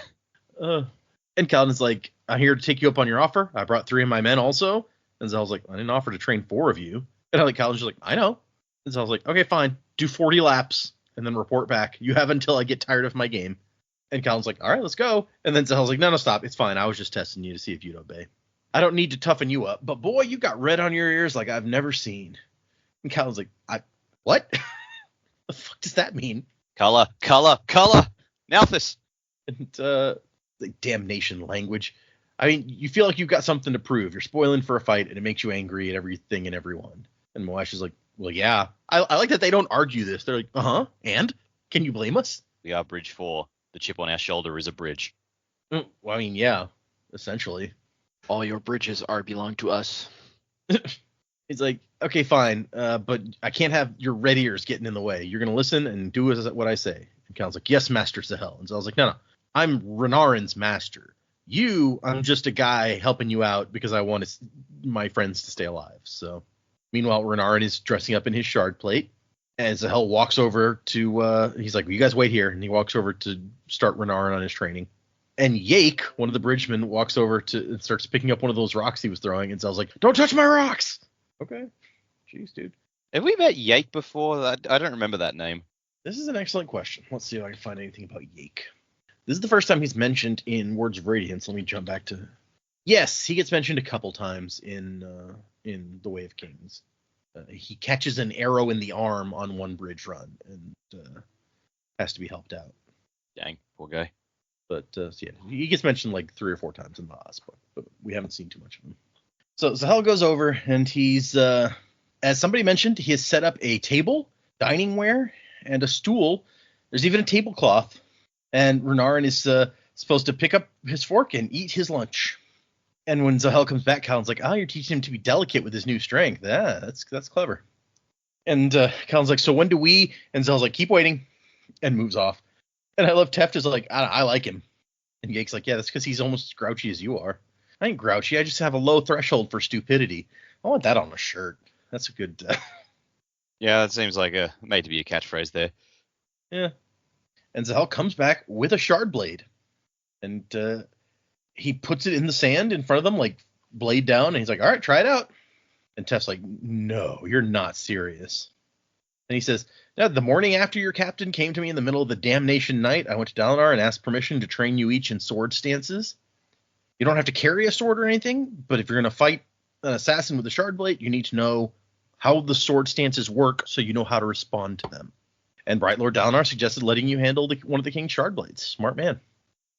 And Kaladin's like, I'm here to take you up on your offer. I brought 3 of my men also. And Zahel's like, I didn't offer to train 4 of you. And Kaladin's like, I know. And Zahel's like, okay, fine. Do 40 laps and then report back. You have until I get tired of my game. And Kaladin's like, all right, let's go. And then Zahel's like, no, stop. It's fine. I was just testing you to see if you'd obey. I don't need to toughen you up. But boy, you got red on your ears like I've never seen. And Kaladin's like, what? The fuck does that mean? Color. Malthus. And, like, damnation language. I mean, you feel like you've got something to prove. You're spoiling for a fight, and it makes you angry at everything and everyone. And Moash is like, well, yeah. I like that they don't argue this. They're like, and? Can you blame us? We are Bridge 4. The chip on our shoulder is a bridge. Well, I mean, yeah, essentially. All your bridges belong to us. He's like, okay, fine, but I can't have your red ears getting in the way. You're going to listen and do what I say. And Cal's like, yes, Master Zahel. And Zahel's like, no. I'm Renarin's master. I'm just a guy helping you out because I want my friends to stay alive. So, meanwhile, Renarin is dressing up in his shard plate. And Zahel walks over to, he's like, well, you guys wait here. And he walks over to start Renarin on his training. And Yake, one of the bridgemen, walks over and starts picking up one of those rocks he was throwing. And Zahel's like, don't touch my rocks. Okay. Jeez, dude. Have we met Yake before? I don't remember that name. This is an excellent question. Let's see if I can find anything about Yake. This is the first time he's mentioned in Words of Radiance. Let me jump back to... Yes, he gets mentioned a couple times in The Way of Kings. He catches an arrow in the arm on one bridge run. And has to be helped out. Dang, poor guy. But yeah, he gets mentioned like 3 or 4 times in the Oz, but we haven't seen too much of him. So Zahel goes over, and he's, as somebody mentioned, he has set up a table, diningware, and a stool. There's even a tablecloth, and Renarin is supposed to pick up his fork and eat his lunch. And when Zahel comes back, Callan's like, "Oh, you're teaching him to be delicate with his new strength. Yeah, that's clever." And Callan's like, "So when do we?" And Zahel's like, "Keep waiting," and moves off. And I love Teft is like, I like him. And Yake's like, "Yeah, that's because he's almost as grouchy as you are." "I ain't grouchy. I just have a low threshold for stupidity. I want that on a shirt." That's a good. Yeah, that seems like made to be a catchphrase there. Yeah. And Zahel comes back with a shard blade. And he puts it in the sand in front of them, like blade down. And he's like, "All right, try it out." And Teft's like, "No, you're not serious." And he says, "Yeah, the morning after your captain came to me in the middle of the damnation night, I went to Dalinar and asked permission to train you each in sword stances. You don't have to carry a sword or anything, but if you're going to fight an assassin with a shard blade, you need to know how the sword stances work so you know how to respond to them. And Bright Lord Dalinar suggested letting you handle one of the king's shard blades. Smart man."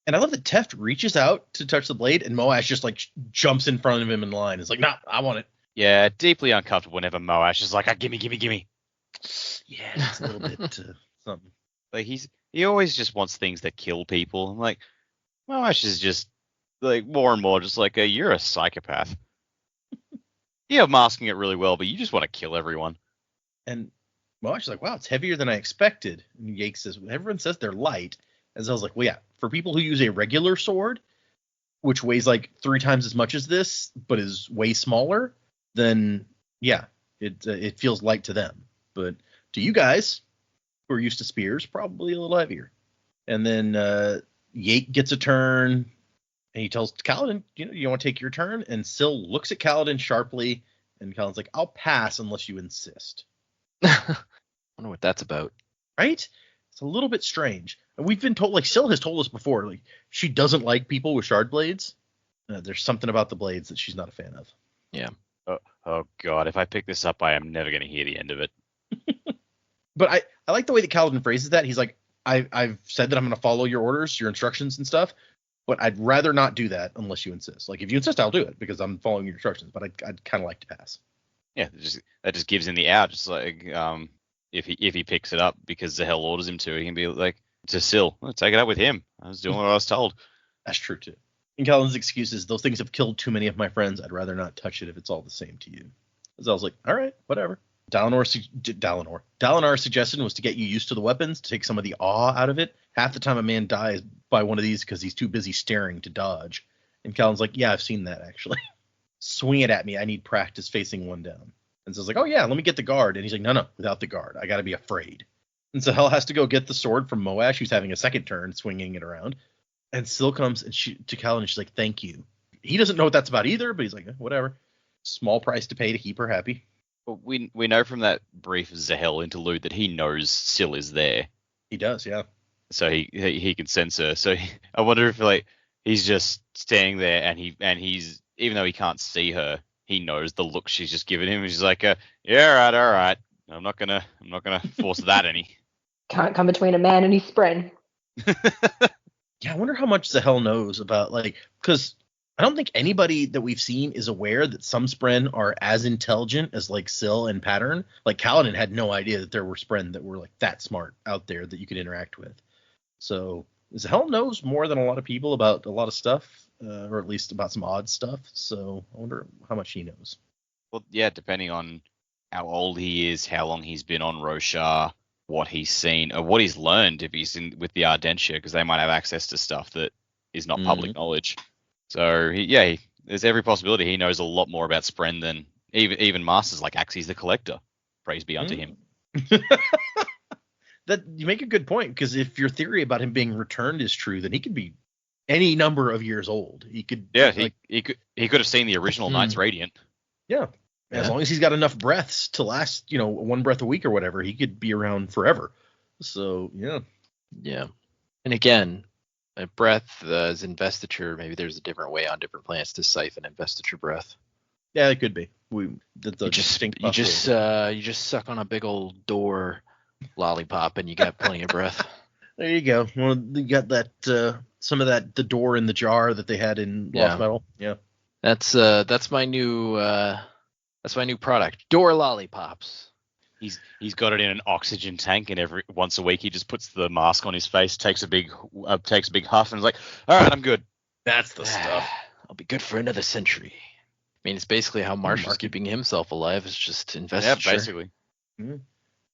And I love that Teft reaches out to touch the blade, and Moash just like jumps in front of him in line. It's like, "Nah, I want it." Yeah, deeply uncomfortable whenever Moash is like, gimme. Yeah, it's a little bit something. Like he always just wants things that kill people. I'm like, Moash is just like more and more just like you're a psychopath. You're masking it really well, but you just want to kill everyone. And Moash is like, "Wow, it's heavier than I expected." And Yake says, "Everyone says they're light." And I was like, "Well, yeah, for people who use a regular sword, which weighs like 3 times as much as this, but is way smaller, then yeah, it feels light to them. But to you guys who are used to spears, probably a little heavier." And then Yake gets a turn, and he tells Kaladin, "You want to take your turn?" And Syl looks at Kaladin sharply, and Kaladin's like, "I'll pass unless you insist." I wonder what that's about. Right? It's a little bit strange. And we've been told, like, Syl has told us before, like, she doesn't like people with shard blades. There's something about the blades that she's not a fan of. Yeah. Oh God, if I pick this up, I am never going to hear the end of it. But I like the way that Kaladin phrases that. He's like, I've said that I'm going to follow your orders, your instructions and stuff, but I'd rather not do that unless you insist. Like, if you insist, I'll do it because I'm following your instructions, but I'd kind of like to pass. Yeah, that just gives him the out. Just like if he picks it up because Zahel orders him to, he can be like to Syl, take it up with him. I was doing what I was told. That's true too. And Kaladin's excuse is, "Those things have killed too many of my friends. I'd rather not touch it if it's all the same to you." So I was like, "All right, whatever." Dalinar's suggestion was to get you used to the weapons, to take some of the awe out of it. Half the time a man dies by one of these because he's too busy staring to dodge. And Kaladin's like, "Yeah, I've seen that actually." "Swing it at me. I need practice facing one down." And so I was like, "Oh yeah, let me get the guard." And he's like, No, without the guard. I got to be afraid." And so Hel has to go get the sword from Moash, who's having a second turn, swinging it around. And Syl comes to Kaladin, and she's like, "Thank you." He doesn't know what that's about either, but he's like, whatever. Small price to pay to keep her happy. But we know from that brief Zahel interlude that he knows Syl is there. He does, yeah. So he can sense her. So I wonder if like he's just standing there and he's even though he can't see her, he knows the look she's just given him. He's like, yeah, all right. I'm not gonna force that any. Can't come between a man and his spren. Yeah, I wonder how much Zahel knows about, like, because I don't think anybody that we've seen is aware that some Spren are as intelligent as like Syl and Pattern. Like Kaladin had no idea that there were Spren that were like that smart out there that you could interact with. So Zahel knows more than a lot of people about a lot of stuff, or at least about some odd stuff. So I wonder how much he knows. Well, yeah, depending on how old he is, how long he's been on Roshar, what he's seen, or what he's learned if he's in with the Ardentia, because they might have access to stuff that is not public knowledge. So there's every possibility he knows a lot more about Spren than even masters like Axes the Collector. Praise be unto him. That you make a good point, because if your theory about him being returned is true, then he could be any number of years old. He could, he could have seen the original Knights Radiant. Yeah. As long as he's got enough breaths to last, 1 breath a week or whatever, he could be around forever. So yeah. Yeah. And again, a breath as investiture, maybe there's a different way on different planets to siphon investiture breath. Yeah, it could be. You just suck on a big old door lollipop and you got plenty of breath. There you go. Well, you got that some of the door in the jar that they had in Lost Yeah. Metal. Yeah. That's my new product. Door lollipops. He's got it in an oxygen tank, and once a week he just puts the mask on his face, takes a big huff, and is like, "All right, I'm good." That's the stuff. I'll be good for another century. I mean, it's basically how Marshall's keeping himself alive. It's just investiture. Yeah, basically.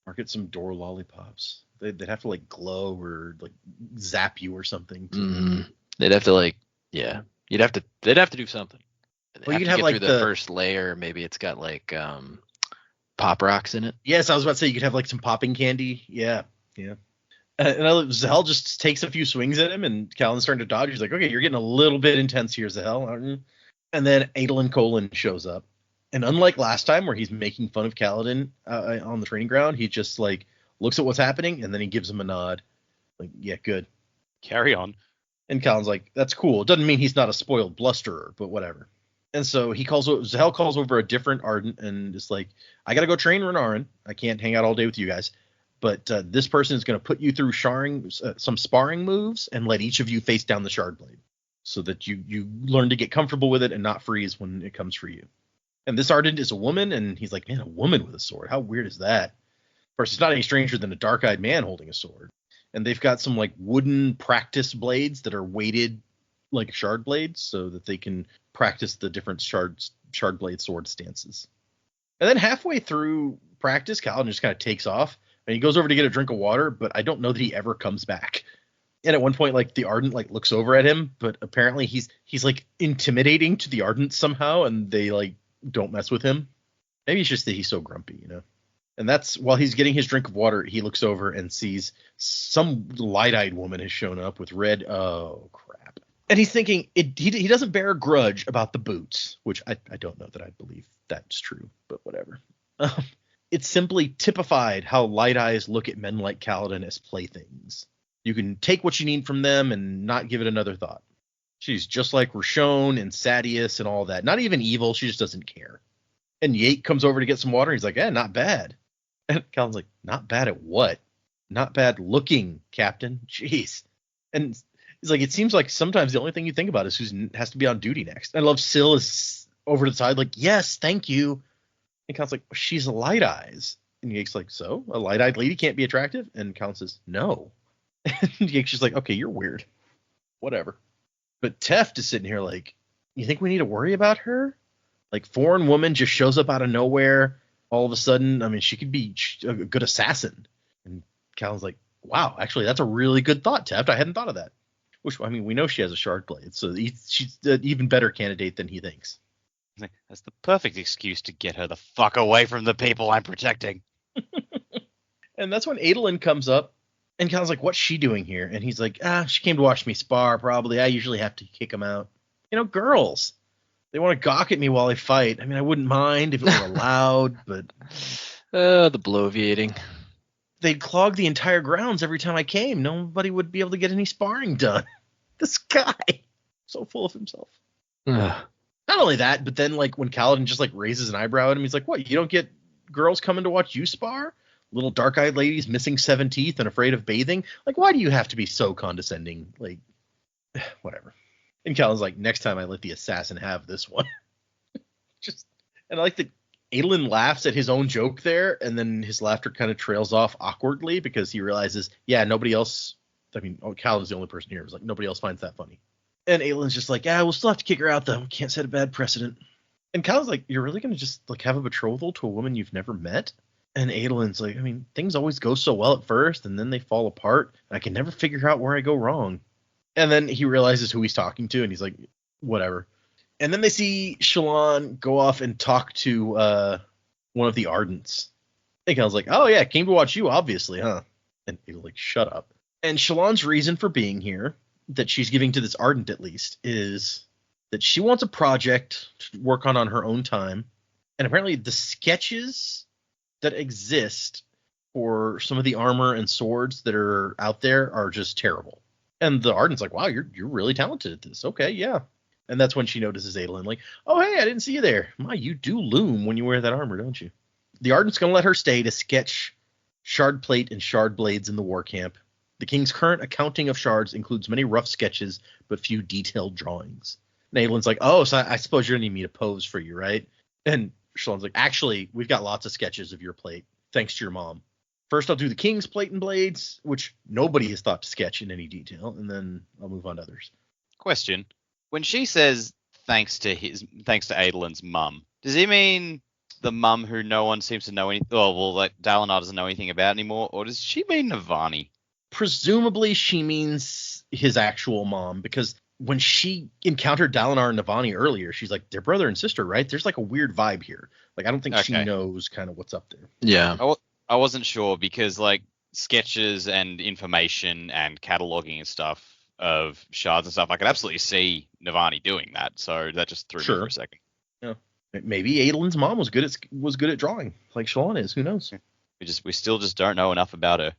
Market some door lollipops. They'd have to like glow or like zap you or something. They'd have to like, yeah. They'd have to do something. Well, you could have get like through the first layer. Maybe it's got like pop rocks in it. Yes, I was about to say you could have like some popping candy. Yeah. And Zahel just takes a few swings at him, and Kaladin's starting to dodge. He's like, okay, you're getting a little bit intense here, Zahel, aren't you? And then Adolin Colin shows up. And unlike last time where he's making fun of Kaladin on the training ground, he just like looks at what's happening, and then he gives him a nod. Like, yeah, good. Carry on. And Kaladin's like, that's cool. It doesn't mean he's not a spoiled blusterer, but whatever. And so Zahel calls over a different Ardent and is like, I got to go train Renarin. I can't hang out all day with you guys. But this person is going to put you through some sparring moves and let each of you face down the shard blade so that you learn to get comfortable with it and not freeze when it comes for you. And this Ardent is a woman, and he's like, man, a woman with a sword. How weird is that? Of course, it's not any stranger than a dark-eyed man holding a sword. And they've got some like wooden practice blades that are weighted like shard blades so that they can practice the different shard blade sword stances. And then halfway through practice, Kaladin just kind of takes off. And he goes over to get a drink of water, but I don't know that he ever comes back. And at one point, like the Ardent like looks over at him, but apparently he's like intimidating to the Ardent somehow, and they like don't mess with him. Maybe it's just that he's so grumpy, you know. And that's while he's getting his drink of water, he looks over and sees some light-eyed woman has shown up with red. Oh crap! And he's thinking he doesn't bear a grudge about the boots, which I don't know that I believe that's true, but whatever. It's simply typified how light eyes look at men like Kaladin as playthings. You can take what you need from them and not give it another thought. She's just like Rashon and Sadius and all that. Not even evil, she just doesn't care. And Yate comes over to get some water. He's like, not bad. And Kaladin's like, not bad at what? Not bad looking, Captain. Jeez. And he's like, it seems like sometimes the only thing you think about is who has to be on duty next. I love Syl is over to the side like, yes, thank you. And Count's like, she's a light eyes. And Yake's like, so? A light-eyed lady can't be attractive? And Count says, no. And Yake's just like, okay, you're weird. Whatever. But Teft is sitting here like, you think we need to worry about her? Like, foreign woman just shows up out of nowhere. All of a sudden, I mean, she could be a good assassin. And Cal's like, wow, actually, that's a really good thought, Teft. I hadn't thought of that. Which, I mean, we know she has a shard blade, so she's an even better candidate than he thinks. That's the perfect excuse to get her the fuck away from the people I'm protecting. And that's when Adolin comes up, and Cal's like, what's she doing here? And he's like, she came to watch me spar, probably. I usually have to kick them out. You know, girls. They want to gawk at me while I fight. I mean, I wouldn't mind if it were allowed, but... The bloviating. They'd clog the entire grounds every time I came. Nobody would be able to get any sparring done. This guy. So full of himself. Not only that, but then, like, when Kaladin just, like, raises an eyebrow at him, he's like, what, you don't get girls coming to watch you spar? Little dark-eyed ladies missing 7 teeth and afraid of bathing? Like, why do you have to be so condescending? Like, whatever. And Kaladin's like, next time I let the assassin have this one. And I like that Adolin laughs at his own joke there, and then his laughter kind of trails off awkwardly because he realizes, yeah, nobody else, I mean, Kaladin's the only person here. It was like, nobody else finds that funny. And Aelin's just like, we'll still have to kick her out, though. We can't set a bad precedent. And Kaladin's like, you're really going to just, like, have a betrothal to a woman you've never met? And Adolin's like, I mean, things always go so well at first, and then they fall apart. And I can never figure out where I go wrong. And then he realizes who he's talking to, and he's like, whatever. And then they see Shallan go off and talk to one of the Ardents. And Kaladin's like, oh, yeah, came to watch you, obviously, huh? And Adolin's like, shut up. And Shallan's reason for being here, that she's giving to this Ardent at least, is that she wants a project to work on her own time. And apparently the sketches that exist for some of the armor and swords that are out there are just terrible. And the Ardent's like, wow, you're really talented at this. Okay, yeah. And that's when she notices Adolin, like, oh, hey, I didn't see you there. My, you do loom when you wear that armor, don't you? The Ardent's going to let her stay to sketch shard plate and shard blades in the war camp. The king's current accounting of shards includes many rough sketches, but few detailed drawings. And Aelin's like, oh, so I suppose you're going to need me to pose for you, right? And Shallan's like, actually, we've got lots of sketches of your plate, thanks to your mom. First, I'll do the king's plate and blades, which nobody has thought to sketch in any detail, and then I'll move on to others. Question. When she says thanks to Aelin's mum, does he mean the mum who no one seems to know like Dalinar doesn't know anything about anymore, or does she mean Navani? Presumably she means his actual mom, because when she encountered Dalinar and Navani earlier, she's like, they're brother and sister, right? There's like a weird vibe here. Like, I don't think she knows kind of what's up there. Yeah. I wasn't sure because like sketches and information and cataloging and stuff of shards and stuff, I could absolutely see Navani doing that. So that just threw me for a second. Yeah. Maybe Aelin's mom was good at drawing, like Shallan is. Who knows? We still just don't know enough about her.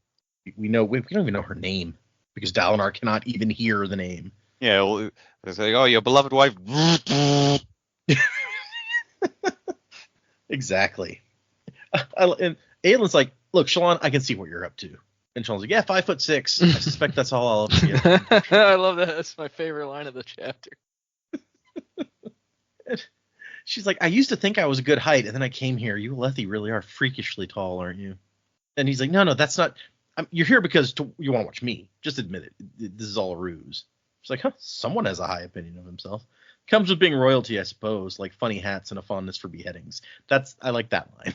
We don't even know her name because Dalinar cannot even hear the name. Yeah, well, it's like, oh, your beloved wife. Exactly. And Aelin's like, look, Shallan, I can see what you're up to. And Shallan's like, yeah, 5'6". I suspect that's all I'll ever get. I love that. That's my favorite line of the chapter. She's like, I used to think I was a good height, and then I came here. You Alethi really are freakishly tall, aren't you? And he's like, no, that's not. You're here because you want to watch me. Just admit it. This is all a ruse. She's like, huh, someone has a high opinion of himself. Comes with being royalty, I suppose, like funny hats and a fondness for beheadings. I like that line.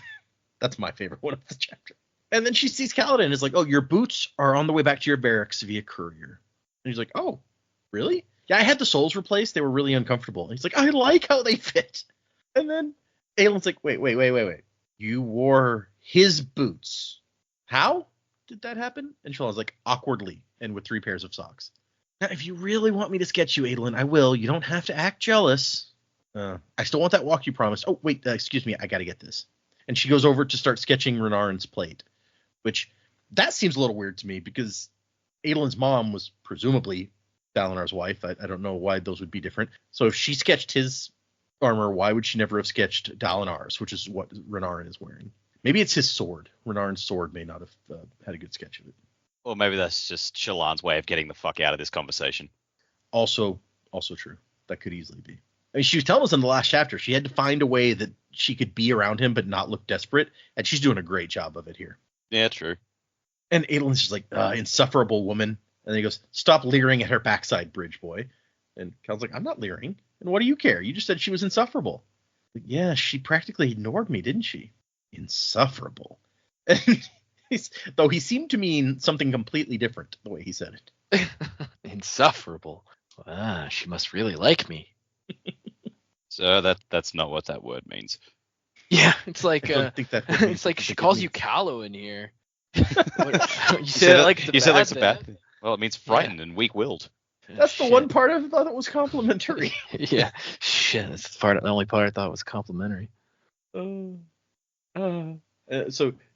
That's my favorite one of the chapter. And then she sees Kaladin and is like, oh, your boots are on the way back to your barracks via courier. And he's like, oh, really? Yeah, I had the soles replaced. They were really uncomfortable. And he's like, I like how they fit. And then Aelin's like, wait. You wore his boots. How did that happen? And Shallan's like, awkwardly and with 3 pairs of socks. Now, if you really want me to sketch you, Aelin, I will. You don't have to act jealous. I still want that walk you promised. Oh, wait, excuse me. I got to get this. And she goes over to start sketching Renarin's plate, which that seems a little weird to me because Aelin's mom was presumably Dalinar's wife. I don't know why those would be different. So if she sketched his armor, why would she never have sketched Dalinar's, which is what Renarin is wearing? Maybe it's his sword. Renarin's sword may not have had a good sketch of it. Or maybe that's just Shallan's way of getting the fuck out of this conversation. Also true. That could easily be. I mean, she was telling us in the last chapter she had to find a way that she could be around him but not look desperate, and she's doing a great job of it here. Yeah, true. And Aelin's just like, insufferable woman. And then he goes, stop leering at her backside, bridge boy. And Cal's like, I'm not leering. And what do you care? You just said she was insufferable. Like, yeah, she practically ignored me, didn't she? Insufferable. And though he seemed to mean something completely different the way he said it. Insufferable. She must really like me. So that's not what that word means. Yeah, it's like it's like she calls you callow in here. You said it's a bad thing. Well, it means frightened and weak-willed. That's the one part I thought it was complimentary. Yeah, shit. That's the only part I thought was complimentary. So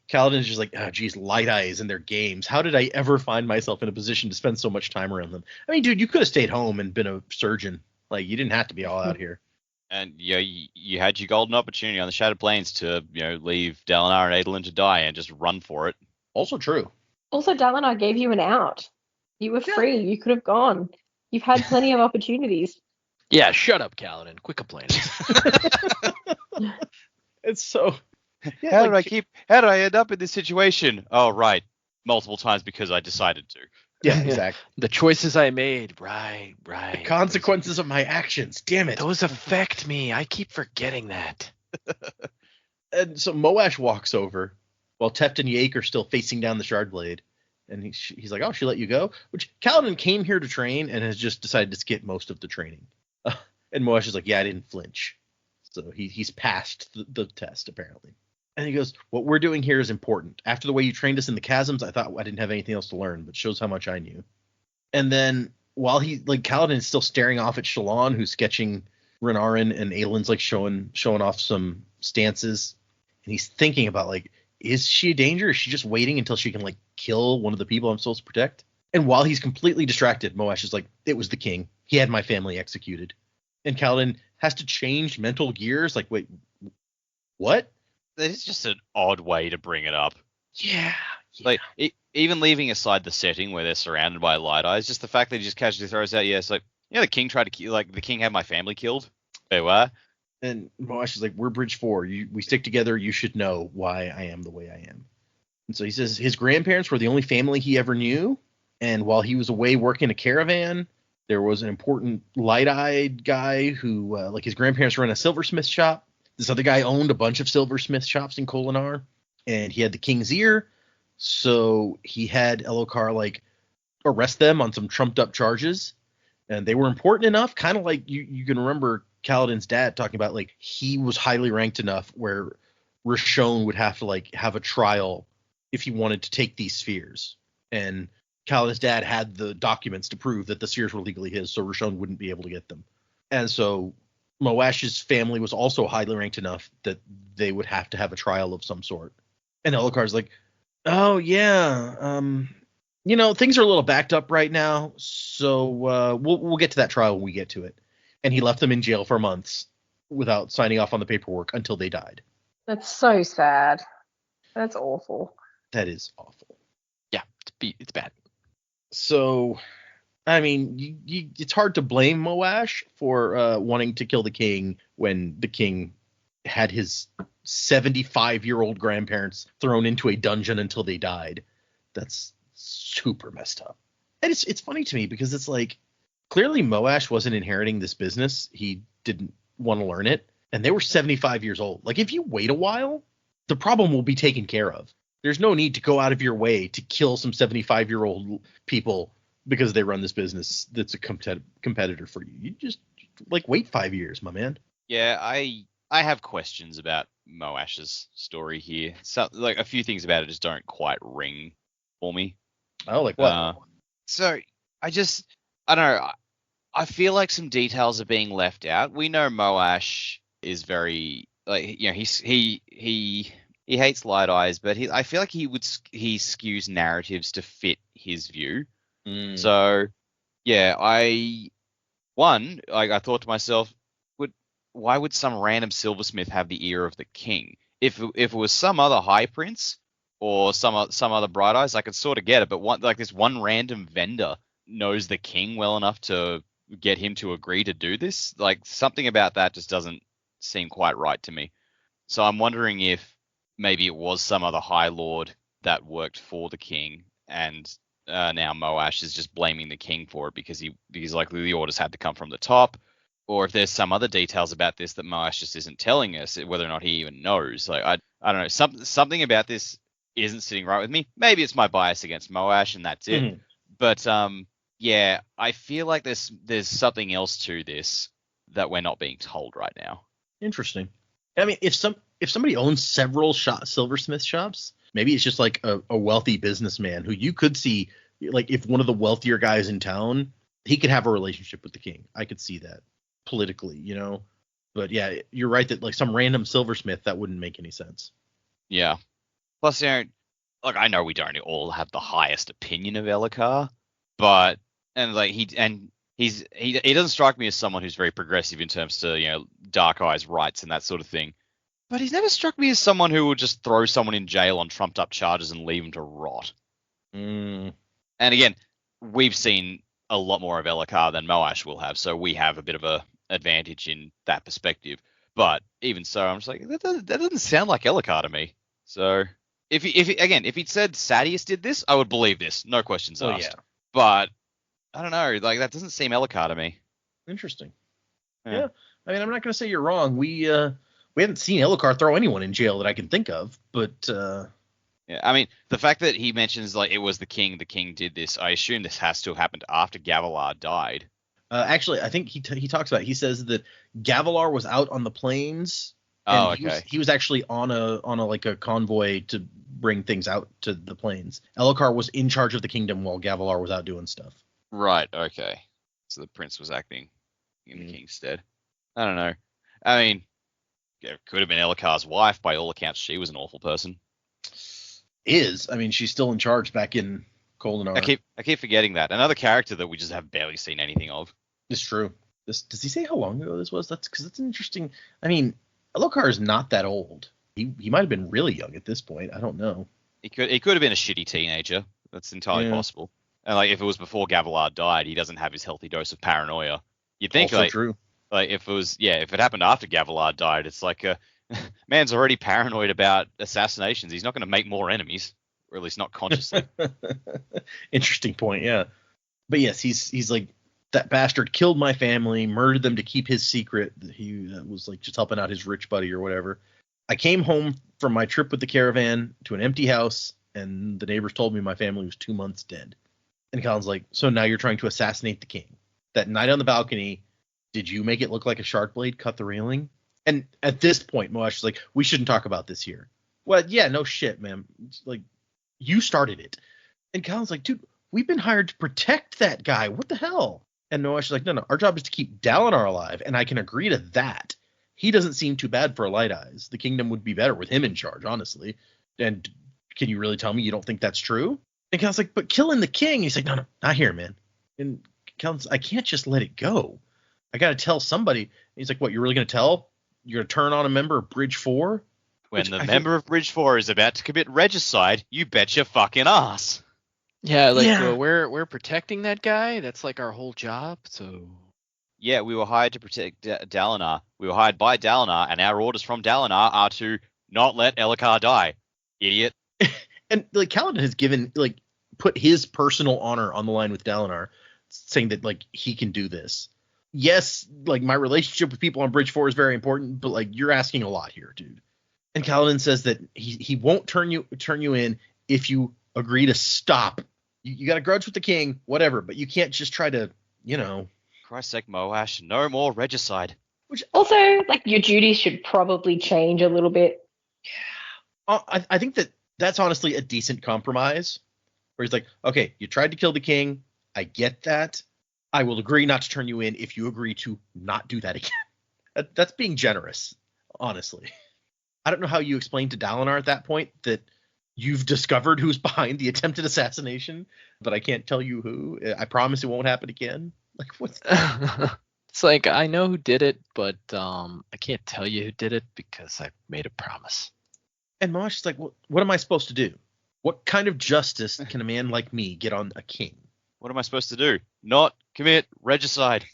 Kaladin's just like, geez, light eyes and their games. How did I ever find myself in a position to spend so much time around them? I mean, dude, you could have stayed home and been a surgeon. Like, you didn't have to be all out here. And you had your golden opportunity on the Shattered Plains to leave Dalinar and Aedelin to die and just run for it. Also true. Also, Dalinar gave you an out. You were free. You could have gone. You've had plenty of opportunities. Yeah, shut up, Kaladin. Quit complaining. It's so. Yeah, how did I end up in this situation? Oh, right. Multiple times because I decided to. Yeah, exactly. The choices I made. Right. The consequences of my actions. Damn it. Those affect me. I keep forgetting that. And so Moash walks over while Teft and Yake are still facing down the shard blade. And he's like, oh, she let you go? Which Kaladin came here to train and has just decided to skip most of the training. And Moash is like, yeah, I didn't flinch. So he's passed the test, apparently. And he goes, what we're doing here is important. After the way you trained us in the chasms, I thought I didn't have anything else to learn, but shows how much I knew. And then while Kaladin is still staring off at Shallan, who's sketching Renarin, and Aelin's like showing off some stances. And he's thinking about is she a danger? Is she just waiting until she can kill one of the people I'm supposed to protect? And while he's completely distracted, Moash is like, it was the king. He had my family executed. And Kaladin has to change mental gears. Like, wait, what? It's just an odd way to bring it up. Yeah, Yeah. Like, even leaving aside the setting where they're surrounded by light eyes, just the fact that he just casually throws out, yeah, it's like, the king tried to kill, like, the king had my family killed. Wait, what? And Moash is like, we're Bridge 4. We stick together. You should know why I am the way I am. And so he says his grandparents were the only family he ever knew. And while he was away working a caravan, there was an important light-eyed guy who, like, his grandparents run a silversmith shop. This other guy owned a bunch of silversmith shops in Kholinar, and he had the king's ear. So he had Elokar, like, arrest them on some trumped-up charges. And they were important enough, kind of like you can remember Kaladin's dad talking about, like, he was highly ranked enough where Rishon would have to, like, have a trial if he wanted to take these spheres. And Kaladin's dad had the documents to prove that the spheres were legally his, so Rishon wouldn't be able to get them. And so Moash's family was also highly ranked enough that they would have to have a trial of some sort. And Elokar's like, oh, yeah, things are a little backed up right now, so we'll get to that trial when we get to it. And he left them in jail for months without signing off on the paperwork until they died. That's so sad. That's awful. That is awful. Yeah, it's bad. So, I mean, it's hard to blame Moash for wanting to kill the king when the king had his 75-year-old grandparents thrown into a dungeon until they died. That's super messed up. And it's funny to me because it's like, clearly Moash wasn't inheriting this business. He didn't want to learn it. And they were 75 years old. Like, if you wait a while, the problem will be taken care of. There's no need to go out of your way to kill some 75-year-old people because they run this business that's a competitor for you. You just, like, wait 5 years, my man. Yeah, I have questions about Moash's story here. So, like, a few things about it just don't quite ring for me. Oh, like what? So I don't know. I feel like some details are being left out. We know Moash is very, like, he hates light eyes, but I feel like he skews narratives to fit his view. So yeah, I thought to myself, why would some random silversmith have the ear of the king? If it was some other high prince or some other bright eyes, I could sort of get it. But this one random vendor knows the king well enough to get him to agree to do this. Like, something about that just doesn't seem quite right to me. So I'm wondering if maybe it was some other high lord that worked for the king, and now Moash is just blaming the king for it because likely the orders had to come from the top. Or if there's some other details about this that Moash just isn't telling us, whether or not he even knows. Like, I don't know. Something about this isn't sitting right with me. Maybe it's my bias against Moash and that's it. But yeah, I feel like there's something else to this that we're not being told right now. Interesting. I mean, if somebody owns several silversmith shops, maybe it's just like a wealthy businessman who you could see, like, if one of the wealthier guys in town, he could have a relationship with the king. I could see that politically, But yeah, you're right that, like, some random silversmith, that wouldn't make any sense. Yeah. Plus, like, I know we don't all have the highest opinion of Elokar, but he doesn't strike me as someone who's very progressive in terms to dark eyes rights and that sort of thing. But he's never struck me as someone who would just throw someone in jail on trumped up charges and leave them to rot. And again, we've seen a lot more of Elokar than Moash will have, so we have a bit of a advantage in that perspective. But even so, I'm just like, that doesn't sound like Elokar to me. So if he'd said Sadius did this, I would believe this, no questions asked. Yeah. But I don't know, like, that doesn't seem Elokar to me. Interesting. Yeah. I mean, I'm not going to say you're wrong. We haven't seen Elokar throw anyone in jail that I can think of, but yeah, I mean, the fact that he mentions, like, it was the king did this, I assume this has to have happened after Gavilar died. Actually, I think he talks about it. He says that Gavilar was out on the plains. Oh, okay. He was actually on a convoy to bring things out to the plains. Elokar was in charge of the kingdom while Gavilar was out doing stuff. Right. Okay. So the prince was acting in the king's stead. I don't know. I mean, it could have been Elokar's wife. By all accounts, she was an awful person. I mean, she's still in charge back in Kholinar. I keep forgetting that. Another character that we just have barely seen anything of. It's true. Does he say how long ago this was? That's interesting. I mean, Elokar is not that old. He might have been really young at this point. I don't know. He could have been a shitty teenager. That's entirely Yeah. possible. And like if it was before Gavilar died, he doesn't have his healthy dose of paranoia. You'd think Also true. like if it happened after Gavilar died, it's like man's already paranoid about assassinations. He's not going to make more enemies, or at least not consciously. Interesting point, yeah. But yes, he's like, that bastard killed my family, murdered them to keep his secret. He was like just helping out his rich buddy or whatever. I came home from my trip with the caravan to an empty house, and the neighbors told me my family was 2 months dead. And Colin's like, so now you're trying to assassinate the king. That night on the balcony, did you make it look like a sharp blade cut the railing? And at this point, Moash is like, we shouldn't talk about this here. Well, yeah, no shit, man. It's like, you started it. And Colin's like, dude, we've been hired to protect that guy. What the hell? And Moash is like, no, our job is to keep Dalinar alive, and I can agree to that. He doesn't seem too bad for Light Eyes. The kingdom would be better with him in charge, honestly. And can you really tell me you don't think that's true? And Cal's like, but killing the king. He's like, no, not here, man. And Cal's, I can't just let it go. I got to tell somebody. And he's like, what, you're really going to tell? You're going to turn on a member of Bridge 4? When the member of Bridge 4 is about to commit regicide, you bet your fucking ass. Yeah, we're protecting that guy. That's like our whole job. So yeah, we were hired to protect Dalinar. We were hired by Dalinar, and our orders from Dalinar are to not let Elhokar die. Idiot. And like Kaladin has given, like, put his personal honor on the line with Dalinar, saying that like he can do this. Yes, like my relationship with people on Bridge 4 is very important, but like you're asking a lot here, dude. And Kaladin says that he won't turn you in if you agree to stop. You got a grudge with the king, whatever, but you can't just try to, Christ's sake, Moash, no more regicide. Which also, like, your duties should probably change a little bit. I think that's honestly a decent compromise, where he's like, okay, you tried to kill the king. I get that. I will agree not to turn you in if you agree to not do that again. That's being generous, honestly. I don't know how you explain to Dalinar at that point that you've discovered who's behind the attempted assassination, but I can't tell you who. I promise it won't happen again. Like, what's that? It's like, I know who did it, but I can't tell you who did it because I made a promise. And Mosh is like, well, what am I supposed to do? What kind of justice can a man like me get on a king? What am I supposed to do? Not commit regicide.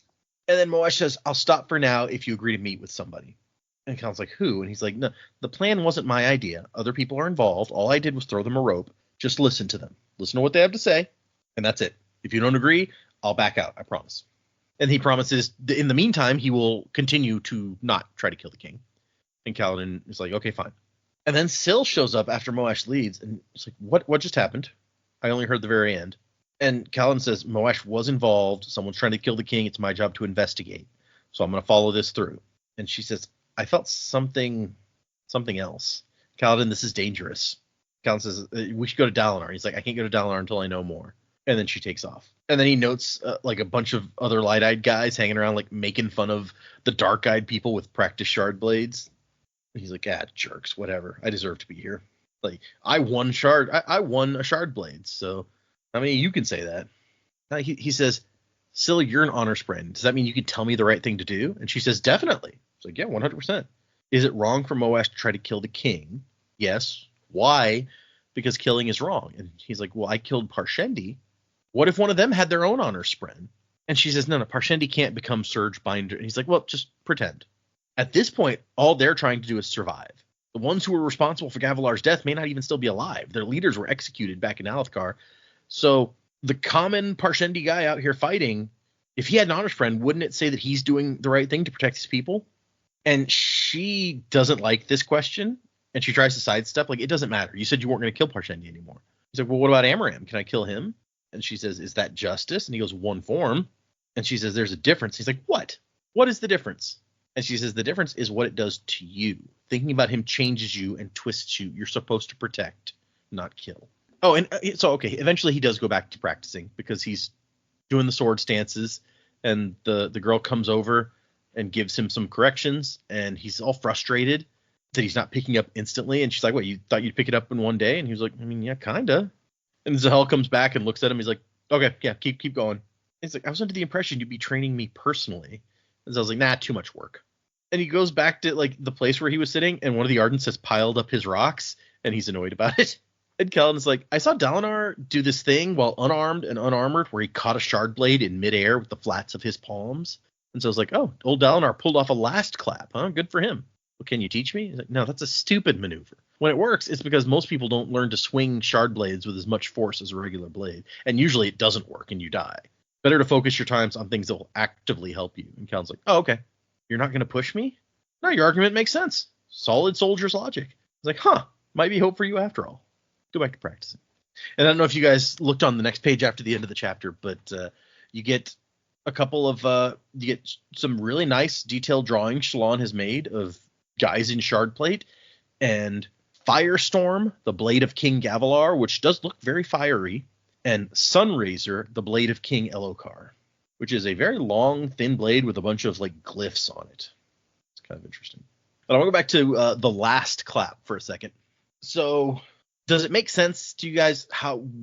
And then Moash says, I'll stop for now if you agree to meet with somebody. And Khal's like, who? And he's like, no, the plan wasn't my idea. Other people are involved. All I did was throw them a rope. Just listen to them. Listen to what they have to say. And that's it. If you don't agree, I'll back out. I promise. And he promises in the meantime, he will continue to not try to kill the king. And Kaladin is like, okay, fine. And then Syl shows up after Moash leaves. And it's like, what just happened? I only heard the very end. And Kaladin says, Moash was involved. Someone's trying to kill the king. It's my job to investigate. So I'm going to follow this through. And she says, I felt something else. Kaladin, this is dangerous. Kaladin says, we should go to Dalinar. He's like, I can't go to Dalinar until I know more. And then she takes off. And then he notes like a bunch of other light-eyed guys hanging around, like making fun of the dark-eyed people with practice shard blades. And he's like, jerks, whatever. I deserve to be here. Like, I won a shard blade. So, I mean, you can say that. He says, Syl, you're an honor friend. Does that mean you can tell me the right thing to do? And she says, definitely. It's like, yeah, 100%. Is it wrong for Moash to try to kill the king? Yes. Why? Because killing is wrong. And he's like, well, I killed Parshendi. What if one of them had their own honor spren? And she says, no, Parshendi can't become Surge Binder. And he's like, well, just pretend. At this point, all they're trying to do is survive. The ones who were responsible for Gavilar's death may not even still be alive. Their leaders were executed back in Alethkar. So the common Parshendi guy out here fighting, if he had an honor spren, wouldn't it say that he's doing the right thing to protect his people? And she doesn't like this question, and she tries to sidestep. Like, it doesn't matter. You said you weren't going to kill Parshendi anymore. He's like, well, what about Amaram? Can I kill him? And she says, is that justice? And he goes, one form. And she says, there's a difference. He's like, what? What is the difference? And she says, the difference is what it does to you. Thinking about him changes you and twists you. You're supposed to protect, not kill. Oh, and so, okay, eventually he does go back to practicing because he's doing the sword stances, and the girl comes over and gives him some corrections, and he's all frustrated that he's not picking up instantly. And she's like, what, you thought you'd pick it up in one day? And he was like, I mean, yeah, kind of. And Zahel comes back and looks at him. He's like, okay, yeah, keep going. He's like, I was under the impression you'd be training me personally. And Zahel's like, nah, too much work. And he goes back to like the place where he was sitting, and one of the Ardents has piled up his rocks, and he's annoyed about it. And Kellen's like, I saw Dalinar do this thing while unarmed and unarmored where he caught a shard blade in midair with the flats of his palms. And so I was like, oh, old Dalinar pulled off a last clap, huh? Good for him. Well, can you teach me? He's like, no, that's a stupid maneuver. When it works, it's because most people don't learn to swing shard blades with as much force as a regular blade. And usually it doesn't work and you die. Better to focus your times on things that will actively help you. And Kellen's like, oh, okay. You're not going to push me? No, your argument makes sense. Solid soldier's logic. I was like, huh, might be hope for you after all. Go back to practicing. And I don't know if you guys looked on the next page after the end of the chapter, but you get a couple of you get some really nice detailed drawings Shallan has made of guys in shardplate, and Firestorm, the blade of King Gavilar, which does look very fiery, and Sunraiser, the blade of King Elokar, which is a very long, thin blade with a bunch of like glyphs on it. It's kind of interesting. But I want to go back to the last clap for a second. So does it make sense to you guys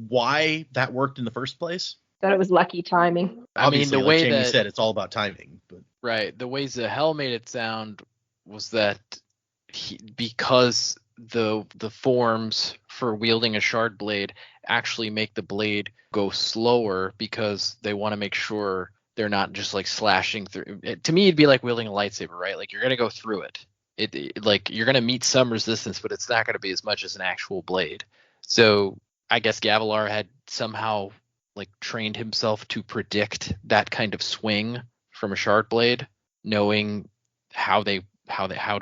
why that worked in the first place? Thought it was lucky timing. Obviously, I mean, the like way Jamie that said, it's all about timing. But right, the way Zahel made it sound was that because the forms for wielding a shard blade actually make the blade go slower because they want to make sure they're not just like slashing through. To me, it'd be like wielding a lightsaber, right? Like you're gonna go through it. It like you're gonna meet some resistance, but it's not gonna be as much as an actual blade. So I guess Gavilar had somehow like trained himself to predict that kind of swing from a shard blade, knowing how to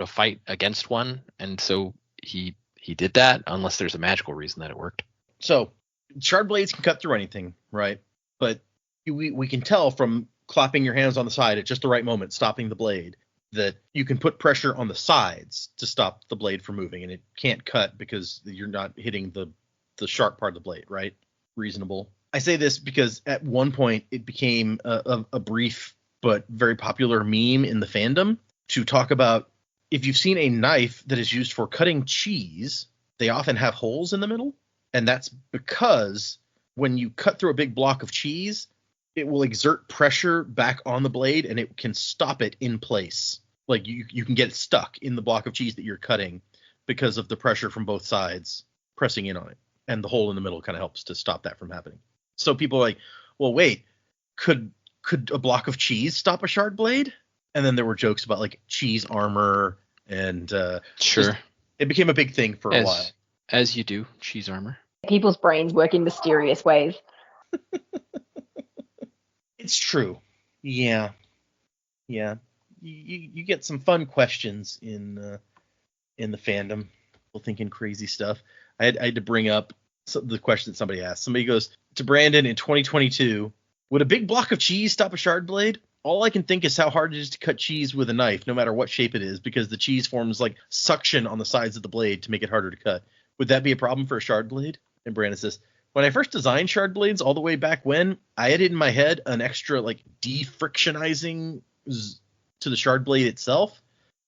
fight against one, and so he did that. Unless there's a magical reason that it worked. So shard blades can cut through anything, right? But we can tell from clapping your hands on the side at just the right moment, stopping the blade, that you can put pressure on the sides to stop the blade from moving, and it can't cut because you're not hitting the sharp part of the blade, right? Reasonable. I say this because at one point it became a brief but very popular meme in the fandom to talk about if you've seen a knife that is used for cutting cheese, they often have holes in the middle. And that's because when you cut through a big block of cheese, it will exert pressure back on the blade and it can stop it in place. Like you can get it stuck in the block of cheese that you're cutting because of the pressure from both sides pressing in on it. And the hole in the middle kind of helps to stop that from happening. So people are like, well, wait, could a block of cheese stop a shard blade? And then there were jokes about like cheese armor and sure, it became a big thing for a while. As you do, cheese armor. People's brains work in mysterious ways. It's true. Yeah. You get some fun questions in the fandom. People thinking crazy stuff. I had to bring up the question that somebody asked. Somebody goes to Brandon in 2022, would a big block of cheese stop a shard blade? All I can think is how hard it is to cut cheese with a knife, no matter what shape it is, because the cheese forms like suction on the sides of the blade to make it harder to cut. Would that be a problem for a shard blade? And Brandon says, when I first designed shard blades all the way back when, I had in my head an extra like defrictionizing to the shard blade itself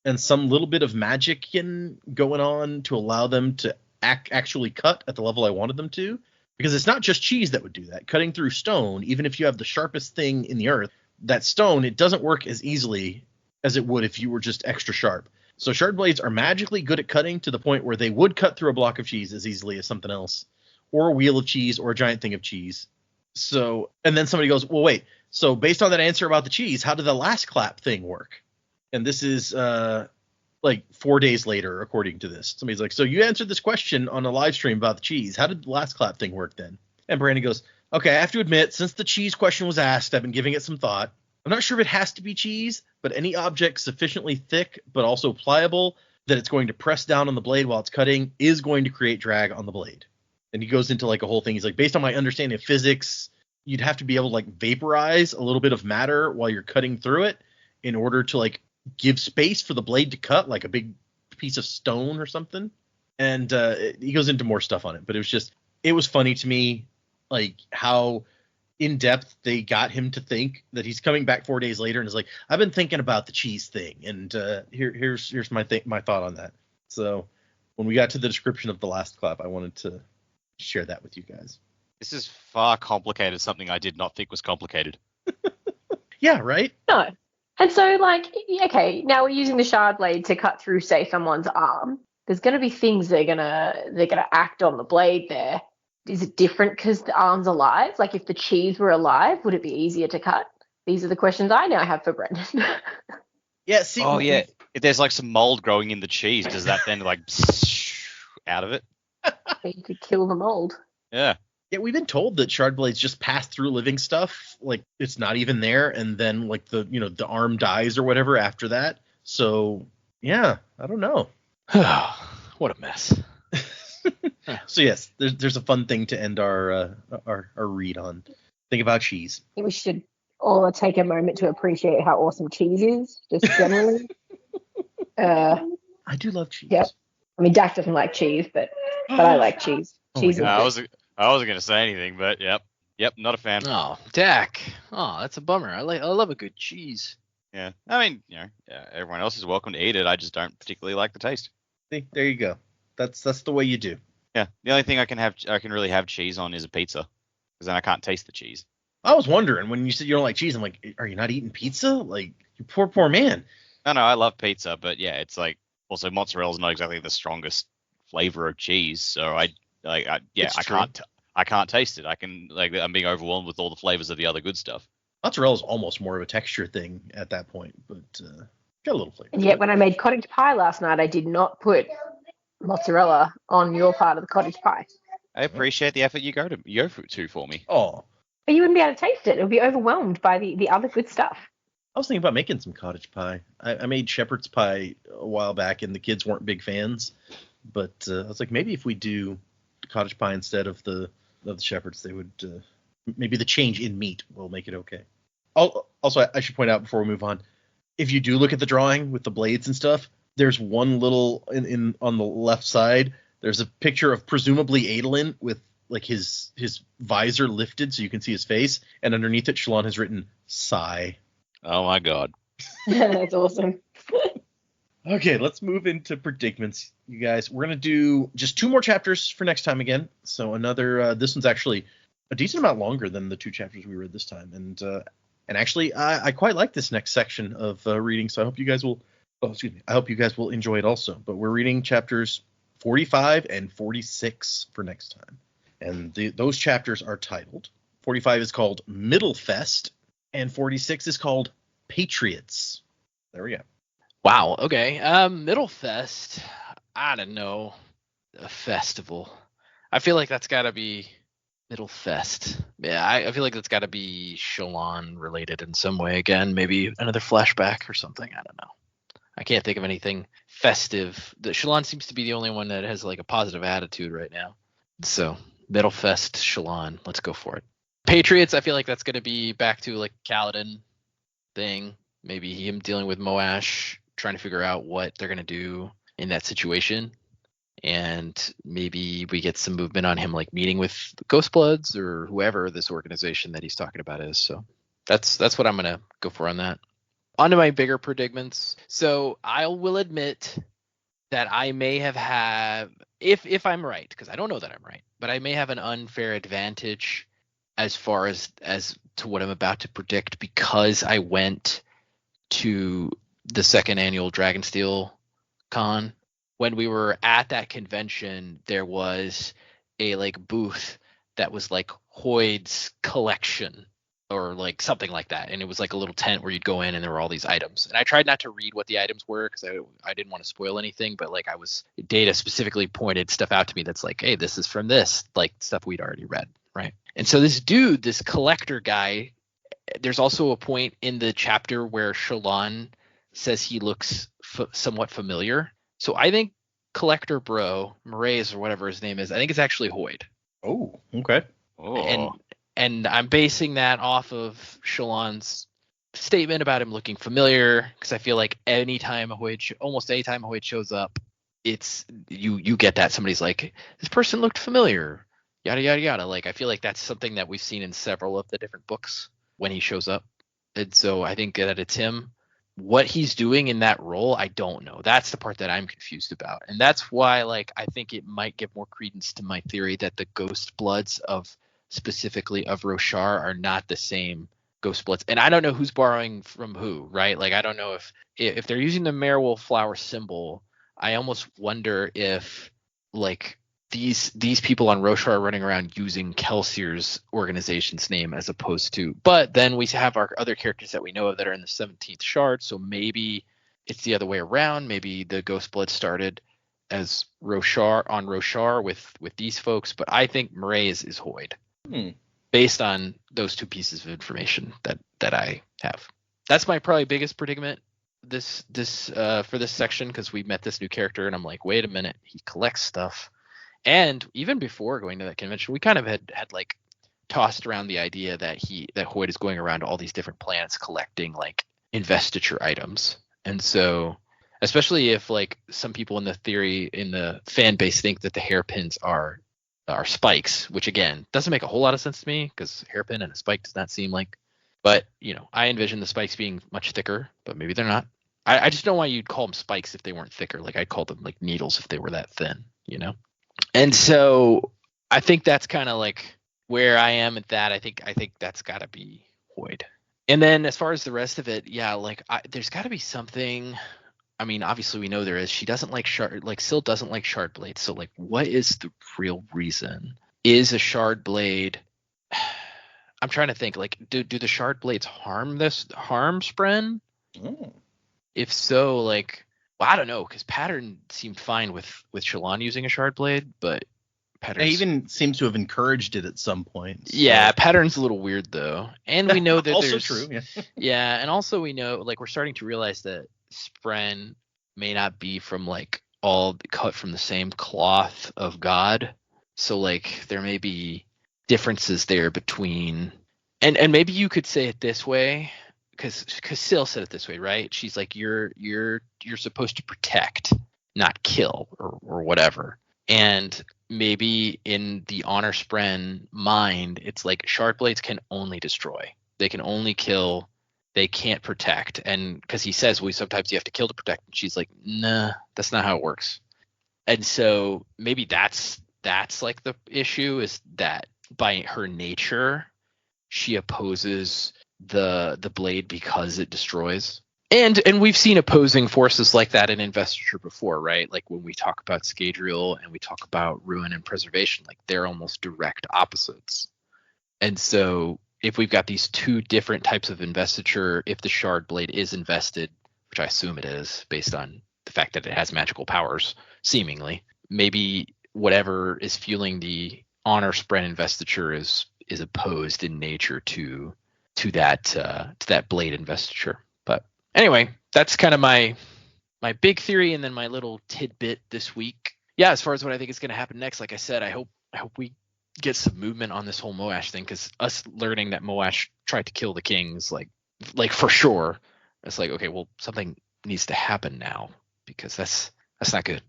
and some little bit of magic going on to allow them to actually cut at the level I wanted them to. Because it's not just cheese that would do that. Cutting through stone, even if you have the sharpest thing in the earth, that stone, it doesn't work as easily as it would if you were just extra sharp. So shard blades are magically good at cutting to the point where they would cut through a block of cheese as easily as something else, or a wheel of cheese, or a giant thing of cheese. So, and then somebody goes, well, wait, so based on that answer about the cheese, how did the last clap thing work? And this is like 4 days later, according to this. Somebody's like, so you answered this question on a live stream about the cheese. How did the last clap thing work then? And Brandon goes, okay, I have to admit, since the cheese question was asked, I've been giving it some thought. I'm not sure if it has to be cheese, but any object sufficiently thick but also pliable that it's going to press down on the blade while it's cutting is going to create drag on the blade. And he goes into like a whole thing. He's like, based on my understanding of physics, you'd have to be able to like vaporize a little bit of matter while you're cutting through it in order to like give space for the blade to cut, like a big piece of stone or something. And he goes into more stuff on it, but it was funny to me, like how in depth they got him to think that he's coming back 4 days later and is like, I've been thinking about the cheese thing, and here's my thought on that. So when we got to the description of the last clap, I wanted to share that with you guys. This is far complicated, something I did not think was complicated. Yeah, right? No. And so, like, okay, now we're using the shard blade to cut through, say, someone's arm. there's going to be things they're gonna act on the blade there. Is it different because the arm's alive? Like if the cheese were alive, would it be easier to cut? These are the questions I now have for Brendan. Yeah, see. Oh yeah, if there's like some mold growing in the cheese, does that then like out of it? Need to kill the mold. Yeah. Yeah, we've been told that shard blades just pass through living stuff, like it's not even there, and then like the arm dies or whatever after that. So yeah, I don't know. What a mess. So yes, there's a fun thing to end our read on. Think about cheese. I think we should all take a moment to appreciate how awesome cheese is, just generally. I do love cheese. Yep. I mean, Dak doesn't like cheese, but I like cheese. Oh Cheese my is God. I wasn't gonna say anything, but yep, not a fan. Oh, Dak. Oh, that's a bummer. I love a good cheese. Yeah, I mean, everyone else is welcome to eat it. I just don't particularly like the taste. See, there you go. That's the way you do. Yeah, the only thing I can really have cheese on is a pizza, because then I can't taste the cheese. I was wondering when you said you don't like cheese. I'm like, are you not eating pizza? Like, you poor man. No, I love pizza, but yeah, it's like also mozzarella is not exactly the strongest flavor of cheese, so I can't taste it. I can I'm being overwhelmed with all the flavors of the other good stuff. Mozzarella is almost more of a texture thing at that point, but got a little flavor. And yet, when I made cottage pie last night, I did not put mozzarella on your part of the cottage pie. I appreciate the effort you go to for me. Oh, But you wouldn't be able to taste it. It would be overwhelmed by the other good stuff. I was thinking about making some cottage pie. I made shepherd's pie a while back, and the kids weren't big fans. But I was like, maybe if we do cottage pie instead of the shepherd's, they would maybe the change in meat will make it okay. Also, I should point out before we move on, if you do look at the drawing with the blades and stuff, there's one little in on the left side. There's a picture of presumably Adolin with like his visor lifted so you can see his face, and underneath it, Shallan has written "sigh." Oh my god. That's awesome. Okay, let's move into predicaments, you guys. We're gonna do just 2 more chapters for next time again. So another. This one's actually a decent amount longer than the 2 chapters we read this time, and actually I quite like this next section of reading. So I hope you guys will. Oh, excuse me. I hope you guys will enjoy it also. But we're reading chapters 45 and 46 for next time, and those chapters are titled. 45 is called Middlefest, and 46 is called Patriots. There we go. Wow. Okay. Middlefest. I don't know. A festival. I feel like that's got to be Middlefest. Yeah, I feel like that's got to be Shallan related in some way. Again, maybe another flashback or something. I don't know. I can't think of anything festive. The Shallan seems to be the only one that has like a positive attitude right now. So Middlefest, Shallan. Let's go for it. Patriots. I feel like that's going to be back to like Kaladin thing. Maybe him dealing with Moash, trying to figure out what they're going to do in that situation. And maybe we get some movement on him, like meeting with Ghostbloods or whoever this organization that he's talking about is. So that's what I'm going to go for on that. On to my bigger predicaments. So I will admit that I may have had, if I'm right, because I don't know that I'm right, but I may have an unfair advantage as far as to what I'm about to predict, because I went to the second annual Dragonsteel Con. When we were at that convention, there was a like booth that was like Hoyd's collection or like something like that, and it was like a little tent where you'd go in and there were all these items. And I tried not to read what the items were because I didn't want to spoil anything, but like Data specifically pointed stuff out to me that's like, hey, this is from this, like stuff we'd already read, right? And so this collector guy, there's also a point in the chapter where Shallan says he looks somewhat familiar. So I think Collector Bro, Moraes or whatever his name is, I think it's actually Hoyd. Oh, okay. Oh. And I'm basing that off of Shallan's statement about him looking familiar, because I feel like almost anytime Hoyd shows up, it's you get that somebody's like, this person looked familiar, yada yada yada. Like I feel like that's something that we've seen in several of the different books when he shows up, and so I think that it's him. What he's doing in that role, I don't know. That's the part that I'm confused about. And that's why, like, I think it might give more credence to my theory that the Ghostbloods specifically of Roshar are not the same Ghostbloods. And I don't know who's borrowing from who, right? Like, I don't know if they're using the Merewolf flower symbol. I almost wonder if like these people on Roshar are running around using Kelsier's organization's name as opposed to. But then we have our other characters that we know of that are in the 17th shard, so maybe it's the other way around. Maybe the Ghostbloods started as Roshar with these folks, but I think Mraize is Hoyd. Based on those two pieces of information that I have. That's my probably biggest predicament this for this section, because we met this new character and I'm like, wait a minute, he collects stuff. And even before going to that convention, we kind of had like tossed around the idea that Hoyd is going around to all these different planets collecting like investiture items. And so, especially if like some people in the fan base think that the hairpins are spikes, which again doesn't make a whole lot of sense to me because hairpin and a spike does not seem like. But I envision the spikes being much thicker, but maybe they're not. I just don't know why you'd call them spikes if they weren't thicker. Like I'd call them like needles if they were that thin, And so I think that's kind of like where I am at that. I think that's got to be Hoyd. And then as far as the rest of it, yeah, like there's got to be something. I mean, obviously we know there is. She doesn't like Syl doesn't like shard blades. So like, what is the real reason? Is a shard blade? I'm trying to think. Like, do the shard blades harm Spren? If so, like, well, I don't know, because Pattern seemed fine with Shallan using a shard blade, but Pattern even seems to have encouraged it at some point. So. Yeah, Pattern's a little weird though, and we know that also there's true. Yeah. Yeah, and also we know, like, we're starting to realize that Spren may not be from like all cut from the same cloth of God. So like there may be differences there between, and maybe you could say it this way, because Syl said it this way, right? She's like, you're supposed to protect, not kill, or whatever. And maybe in the Honor Spren mind, it's like shard blades can only destroy. They can only kill. They can't protect. And because he says, well, sometimes you have to kill to protect. And she's like, nah, that's not how it works. And so maybe that's like the issue, is that by her nature, she opposes the blade because it destroys. And we've seen opposing forces like that in Investiture before, right? Like when we talk about Scadrial and we talk about Ruin and Preservation, like they're almost direct opposites. And so if we've got these two different types of investiture, if the shard blade is invested, which I assume it is based on the fact that it has magical powers, seemingly, maybe whatever is fueling the Honor Spren investiture is opposed in nature to that blade investiture. But anyway, that's kind of my big theory, and then my little tidbit this week. Yeah, as far as what I think is going to happen next, like I said, I hope we get some movement on this whole Moash thing, because us learning that Moash tried to kill the kings, like for sure, it's like, okay, well, something needs to happen now, because that's not good.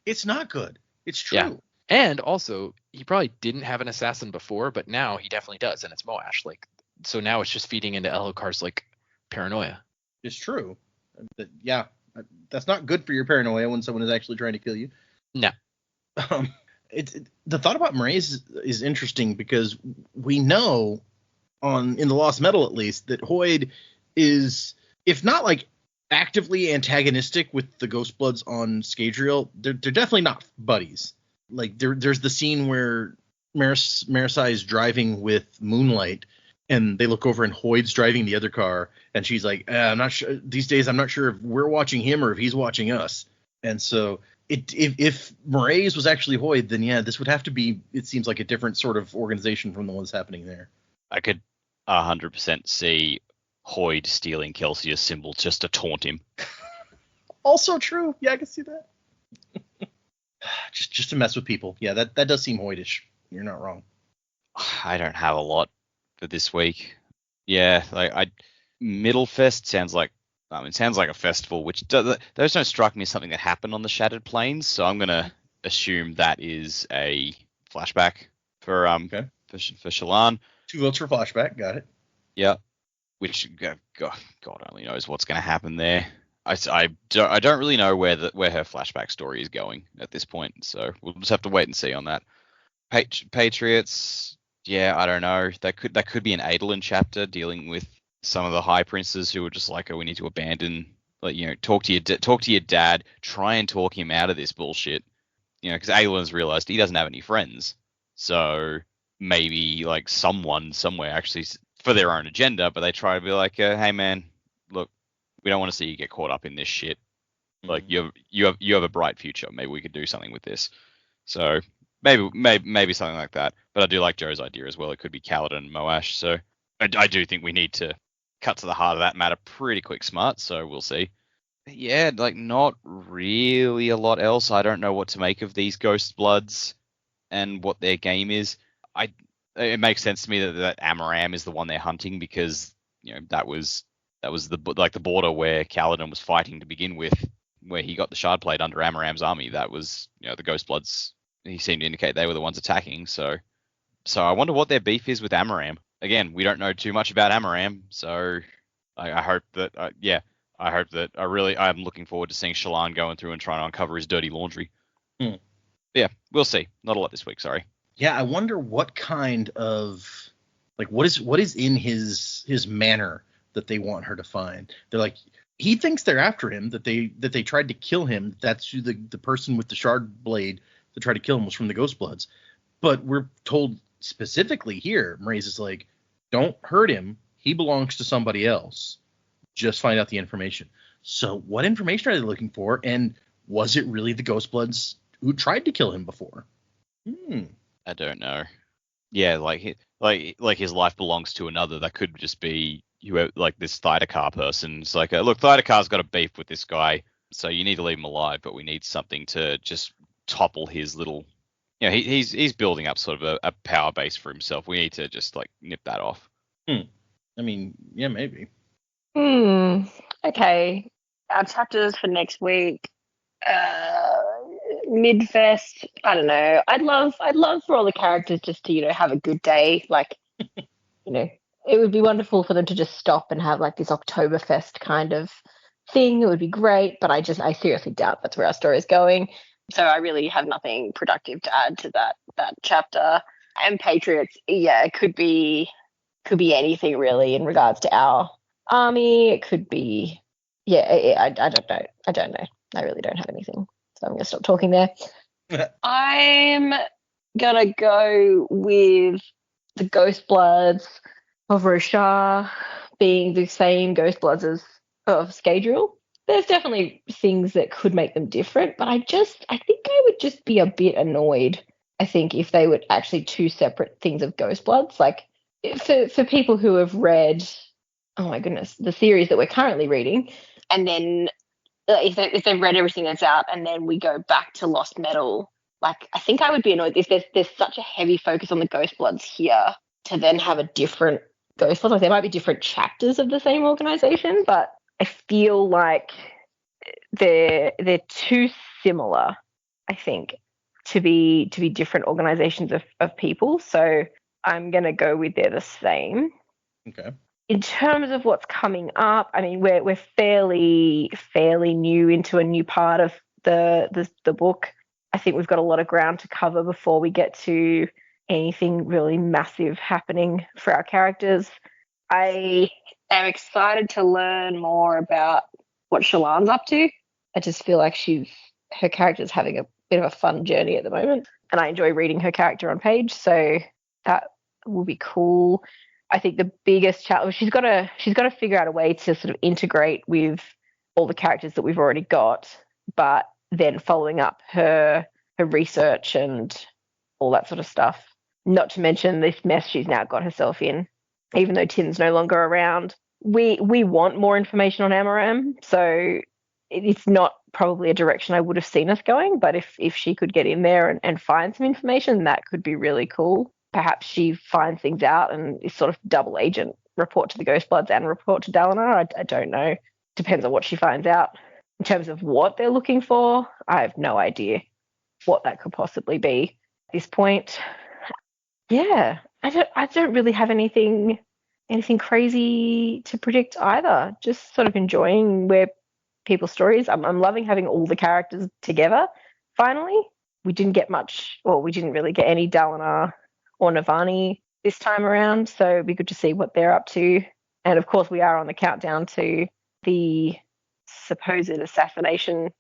It's not good. It's true. Yeah. And also, he probably didn't have an assassin before, but now he definitely does, and it's Moash. Like, so now it's just feeding into Elhokar's like paranoia. It's true. Yeah, that's not good for your paranoia when someone is actually trying to kill you. No. The thought about Mraize is interesting, because we know in the Lost Metal, at least, that Hoyd is, if not like actively antagonistic with the Ghostbloods on Scadrial, they're definitely not buddies. Like there's the scene where Marasai is driving with Moonlight, and they look over and Hoyd's driving the other car, and she's like, I'm not sure these days. I'm not sure if we're watching him or if he's watching us. And so if Mraize was actually Hoyd, then yeah, this would have to be, it seems like, a different sort of organization from the ones happening there. I could 100% see Hoyd stealing Kelsier's symbol just to taunt him. Also true. Yeah, I can see that. just to mess with people. Yeah, that does seem Hoydish. You're not wrong. I don't have a lot for this week. Yeah, like Middlefest sounds like a festival, which those don't strike me as something that happened on the Shattered Plains, so I'm gonna assume that is a flashback for Shallan. 2 votes for flashback. Got it. Yeah, which God only knows what's gonna happen there. I don't really know where her flashback story is going at this point, so we'll just have to wait and see on that. Patriots, yeah, I don't know. That could be an Adolin chapter dealing with some of the high princes who are just like, oh, we need to abandon Like, talk to your dad, try and talk him out of this bullshit. Because Aelin's realized he doesn't have any friends. So maybe like someone somewhere actually for their own agenda, but they try to be like, hey man, look, we don't want to see you get caught up in this shit. Like you have a bright future. Maybe we could do something with this. So maybe something like that. But I do like Joe's idea as well. It could be Kaladin and Moash. So I do think we need to cut to the heart of that matter pretty quick smart. So we'll see. But yeah, like not really a lot else. I don't know what to make of these Ghostbloods and what their game is. It makes sense to me that Amaram is the one they're hunting because that was the border where Kaladin was fighting to begin with, where he got the shard plate under Amaram's army. That was the Ghostbloods. He seemed to indicate they were the ones attacking. So I wonder what their beef is with Amaram. Again, we don't know too much about Amaram, so I hope that I'm looking forward to seeing Shallan going through and trying to uncover his dirty laundry. Yeah, we'll see. Not a lot this week, sorry. Yeah, I wonder what kind of what is in his manner that they want her to find. They're like, he thinks they're after him, that they tried to kill him. That's who the person with the shard blade that tried to kill him was from the Ghostbloods. But we're told specifically here, Mraize is like, don't hurt him. He belongs to somebody else. Just find out the information. So what information are they looking for? And was it really the Ghostbloods who tried to kill him before? I don't know. Yeah, like his life belongs to another. That could just be like this Thydakar person. It's like, look, Thydakar's got a beef with this guy, so you need to leave him alive, but we need something to just topple his little. He's building up sort of a power base for himself. We need to just nip that off. I mean, yeah, maybe. Okay. Our chapters for next week. Midfest. I don't know. I'd love for all the characters just to have a good day. It would be wonderful for them to just stop and have this Oktoberfest kind of thing. It would be great, but I seriously doubt that's where our story is going. So I really have nothing productive to add to that chapter. And Patriots, yeah, it could be anything really in regards to our army. It could be, I don't know. I really don't have anything. So I'm going to stop talking there. I'm going to go with the Ghostbloods of Roshar being the same Ghostbloods of Scadrial. There's definitely things that could make them different, but I think I would just be a bit annoyed, I think, if they were actually two separate things of Ghostbloods. For people who have read, oh my goodness, the series that we're currently reading, and then if they've read everything that's out and then we go back to Lost Metal, I think I would be annoyed if there's such a heavy focus on the Ghostbloods here to then have a different Ghostbloods. There might be different chapters of the same organization, but I feel like they're too similar, I think, to be different organizations of people. So I'm going to go with they're the same. Okay. In terms of what's coming up, I mean, we're fairly new into a new part of the book. I think we've got a lot of ground to cover before we get to anything really massive happening for our characters. I am excited to learn more about what Shallan's up to. I just feel like her character's having a bit of a fun journey at the moment, and I enjoy reading her character on page, so that will be cool. I think the biggest challenge, she's got to figure out a way to sort of integrate with all the characters that we've already got, but then following up her research and all that sort of stuff. Not to mention this mess she's now got herself in, even though Tim's no longer around. We want more information on Amaram, so it's not probably a direction I would have seen us going, but if she could get in there and find some information, that could be really cool. Perhaps she finds things out and is sort of double agent, report to the Ghostbloods and report to Dalinar. I don't know. Depends on what she finds out. In terms of what they're looking for, I have no idea what that could possibly be at this point. Yeah, I don't really have anything crazy to predict either. Just sort of enjoying where people's stories. I'm loving having all the characters together. Finally, we didn't really get any Dalinar or Navani this time around, so it'd be good to see what they're up to. And of course, we are on the countdown to the supposed assassination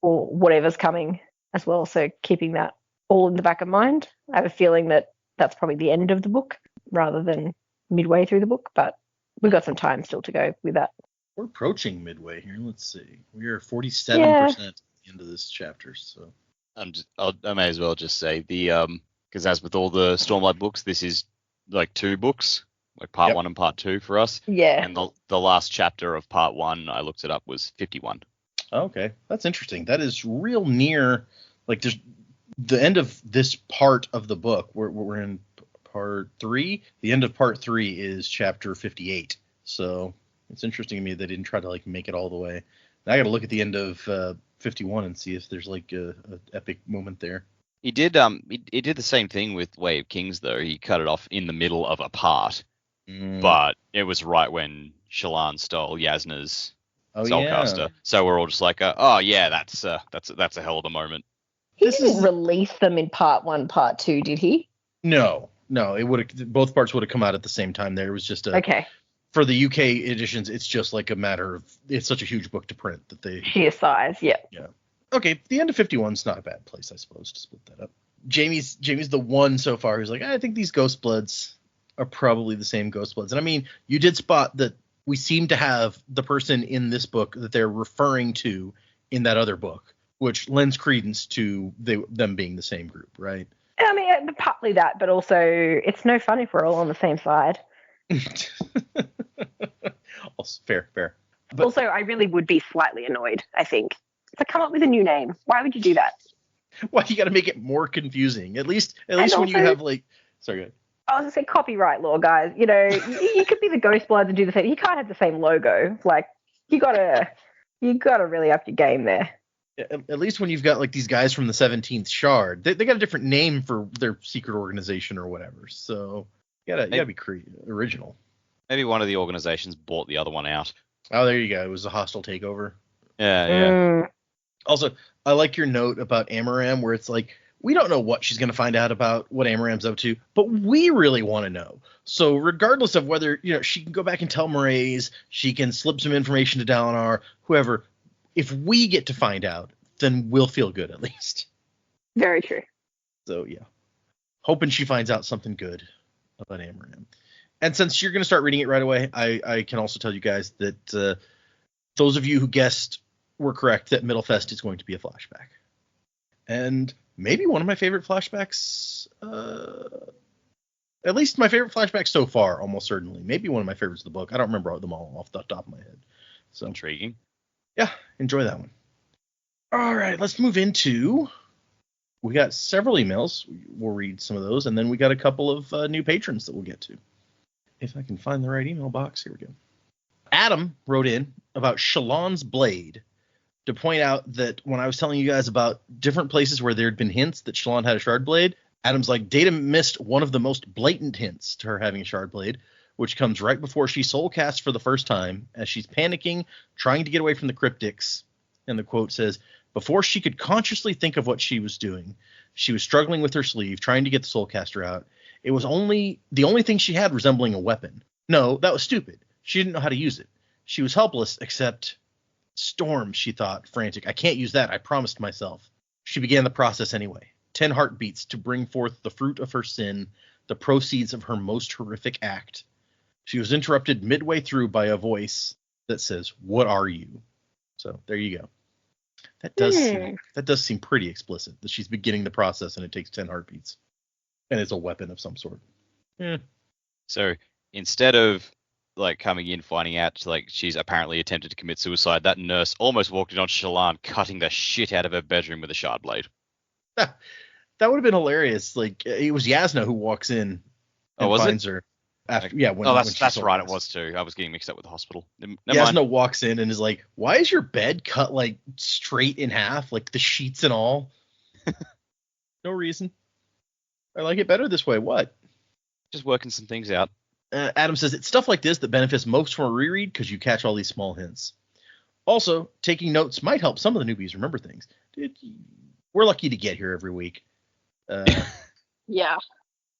or whatever's coming as well. So keeping that all in the back of mind. I have a feeling that that's probably the end of the book rather than midway through the book, but we've got some time still to go with that. We're approaching midway here. Let's see. We are 47% at the end of this chapter. So I may as well just say because as with all the Stormlight books, this is like 2 books, like part 1 and part 2 for us. Yeah. And the last chapter of part 1, I looked it up, was 51. Okay, that's interesting. That is real near, like, there's the end of this part of the book. We're in part 3. The end of part 3 is chapter 58. So it's interesting to me they didn't try to like make it all the way. Now I got to look at the end of 51 and see if there's like a epic moment there. He did he did the same thing with Way of Kings though. He cut it off in the middle of a part, but it was right when Shallan stole Yasna's Soulcaster. Yeah. So we're all just like, oh yeah, that's a hell of a moment. He didn't release them in part 1, part 2, did he? No. It would have, both parts would have come out at the same time. There was just okay. For the UK editions, it's just like a matter of, it's such a huge book to print that they sheer size, yeah. Okay, the end of 51 is not a bad place, I suppose, to split that up. Jamie's the one so far who's like, I think these Ghostbloods are probably the same Ghostbloods. And I mean, you did spot that we seem to have the person in this book that they're referring to in that other book, which lends credence to them being the same group, right? I mean, partly that, but also it's no fun if we're all on the same side. Also, fair. But also, I really would be slightly annoyed, I think. So come up with a new name. Why would you do that? Why you got to make it more confusing? At least when you have like... Sorry, go ahead. I was going to say copyright law, guys. You know, you could be the Ghostbloods and do the same. You can't have the same logo. Like, you gotta really up your game there. At least when you've got like these guys from the 17th Shard, they got a different name for their secret organization or whatever. So you gotta be original. Maybe one of the organizations bought the other one out. Oh, there you go. It was a hostile takeover. Yeah. Also, I like your note about Amaram, where it's like, we don't know what she's going to find out about what Amaram's up to, but we really want to know. So regardless of whether, she can go back and tell Mraize, she can slip some information to Dalinar, whoever. If we get to find out, then we'll feel good at least. Very true. So, yeah. Hoping she finds out something good about Amaram. And since you're going to start reading it right away, I can also tell you guys that those of you who guessed were correct that Middlefest is going to be a flashback. And maybe one of my favorite flashbacks, at least my favorite flashback so far, almost certainly. Maybe one of my favorites of the book. I don't remember them all off the top of my head. So intriguing. Yeah, enjoy that one. All right, let's move into... We got several emails. We'll read some of those, and then we got a couple of new patrons that we'll get to. If I can find the right email box, here we go. Adam wrote in about Shallan's blade to point out that when I was telling you guys about different places where there had been hints that Shallan had a shard blade, Adam's like, Data missed one of the most blatant hints to her having a shard blade, which comes right before she soul casts for the first time, as she's panicking, trying to get away from the cryptics. And the quote says, before she could consciously think of what she was doing, she was struggling with her sleeve, trying to get the soulcaster out. It was the only thing she had resembling a weapon. No, that was stupid. She didn't know how to use it. She was helpless, except Storm, she thought, frantic. I can't use that. I promised myself. She began the process anyway. 10 heartbeats to bring forth the fruit of her sin, the proceeds of her most horrific act. She was interrupted midway through by a voice that says, "What are you?" So there you go. That does seem pretty explicit, that she's beginning the process and it takes 10 heartbeats. And it's a weapon of some sort. So instead of like coming in, finding out like she's apparently attempted to commit suicide, that nurse almost walked in on Shallan cutting the shit out of her bedroom with a shard blade. That would have been hilarious. Like, it was Yasna who walks in and finds her. After, yeah, that's right. It was too. I was getting mixed up with the hospital. Yasna walks in and is like, "Why is your bed cut like straight in half, like the sheets and all?" No reason. I like it better this way. What? Just working some things out. Adam says it's stuff like this that benefits most from a reread because you catch all these small hints. Also, taking notes might help some of the newbies remember things. Dude, we're lucky to get here every week. Yeah.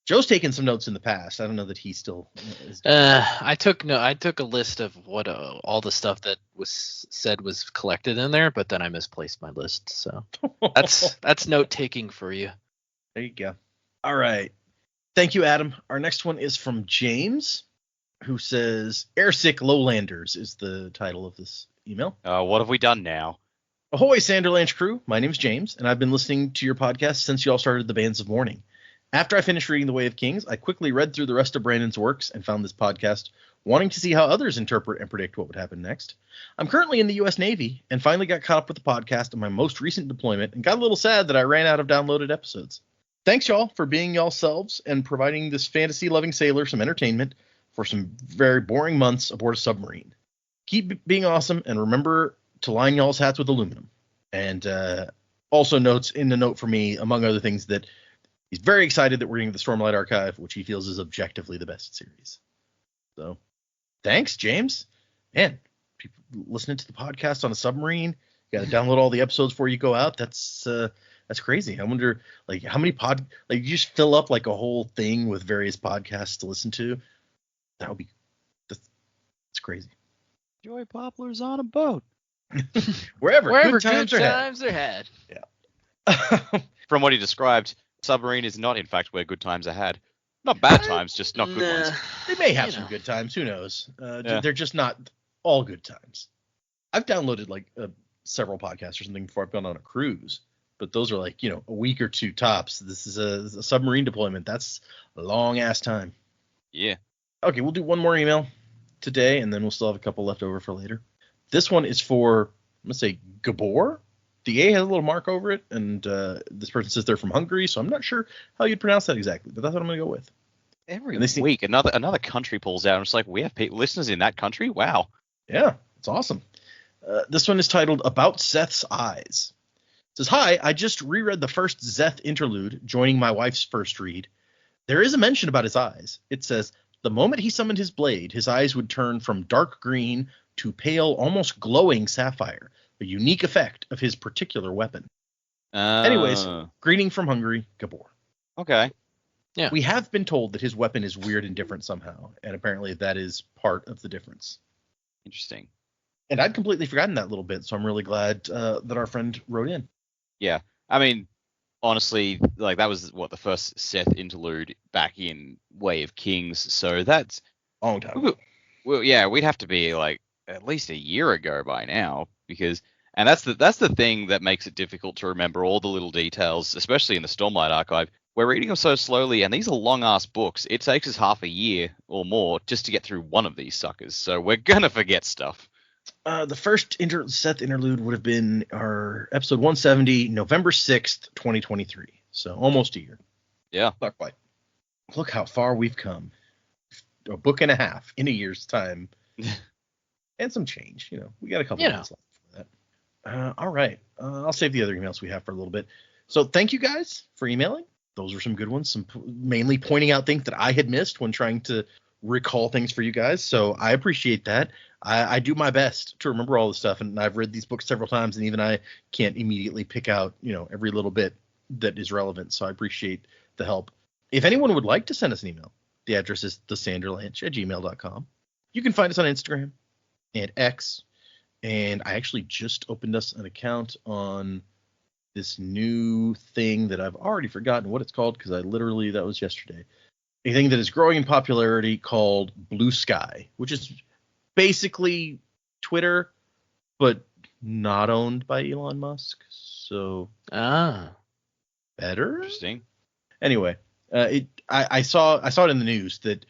Joe's taken some notes in the past. I don't know that he still is. I took a list of what all the stuff that was said was collected in there, but then I misplaced my list. So that's note taking for you. There you go. All right. Thank you, Adam. Our next one is from James, who says Airsick Lowlanders is the title of this email. What have we done now? Ahoy, Sanderlanche crew. My name's James, and I've been listening to your podcast since you all started the Bands of Mourning. After I finished reading The Way of Kings, I quickly read through the rest of Brandon's works and found this podcast, wanting to see how others interpret and predict what would happen next. I'm currently in the U.S. Navy and finally got caught up with the podcast on my most recent deployment and got a little sad that I ran out of downloaded episodes. Thanks, y'all, for being y'all selves and providing this fantasy-loving sailor some entertainment for some very boring months aboard a submarine. Keep being awesome, and remember to line y'all's hats with aluminum. And also notes in the note for me, among other things, that he's very excited that we're getting the Stormlight Archive, which he feels is objectively the best series. So, thanks, James. Man, people listening to the podcast on a submarine, you got to download all the episodes before you go out. That's crazy. I wonder, like, how many you just fill up like a whole thing with various podcasts to listen to. That would be, that's crazy. Joy Poplars on a boat. Wherever good times are had. Yeah. From what he described, submarine is not, in fact, where good times are had. Not bad times, just not good ones. They may have some good times. Who knows? They're just not all good times. I've downloaded like several podcasts or something before I've gone on a cruise, but those are like, a week or two tops. This is a submarine deployment. That's a long ass time. Yeah. Okay, we'll do one more email today, and then we'll still have a couple left over for later. This one is for, I'm going to say Gabor. The A has a little mark over it, and this person says they're from Hungary, so I'm not sure how you'd pronounce that exactly, but that's what I'm going to go with. Every week, another country pulls out, and it's like, we have listeners in that country? Wow. Yeah, it's awesome. This one is titled About Seth's Eyes. It says, hi, I just reread the first Szeth interlude, joining my wife's first read. There is a mention about his eyes. It says, the moment he summoned his blade, his eyes would turn from dark green to pale, almost glowing sapphire, a unique effect of his particular weapon. Anyways, greeting from Hungary, Gabor. Okay. Yeah. We have been told that his weapon is weird and different somehow, and apparently that is part of the difference. Interesting. And I'd completely forgotten that little bit, so I'm really glad that our friend wrote in. Yeah. I mean, honestly, like, that was, the first Szeth interlude back in Way of Kings, so that's... Long time ago. Well, yeah, we'd have to be, like, at least a year ago by now, because... And that's the thing that makes it difficult to remember all the little details, especially in the Stormlight Archive. We're reading them so slowly, and these are long-ass books. It takes us half a year or more just to get through one of these suckers, so we're gonna forget stuff. The first Szeth interlude would have been our episode 170, November 6th, 2023. So almost a year. Yeah. Not quite. Look how far we've come. A book and a half in a year's time. And some change. We got a couple minutes left for that. All right. I'll save the other emails we have for a little bit. So thank you guys for emailing. Those were some good ones. Mainly pointing out things that I had missed when trying to recall things for you guys. So I appreciate that. I do my best to remember all the stuff, and I've read these books several times, and even I can't immediately pick out, every little bit that is relevant. So I appreciate the help. If anyone would like to send us an email, the address is thesanderlanche@gmail.com. You can find us on Instagram and X, and I actually just opened us an account on this new thing that I've already forgotten what it's called, because that was yesterday. A thing that is growing in popularity called Blue Sky, which is basically Twitter, but not owned by Elon Musk. So better. Interesting. Anyway, I saw it in the news that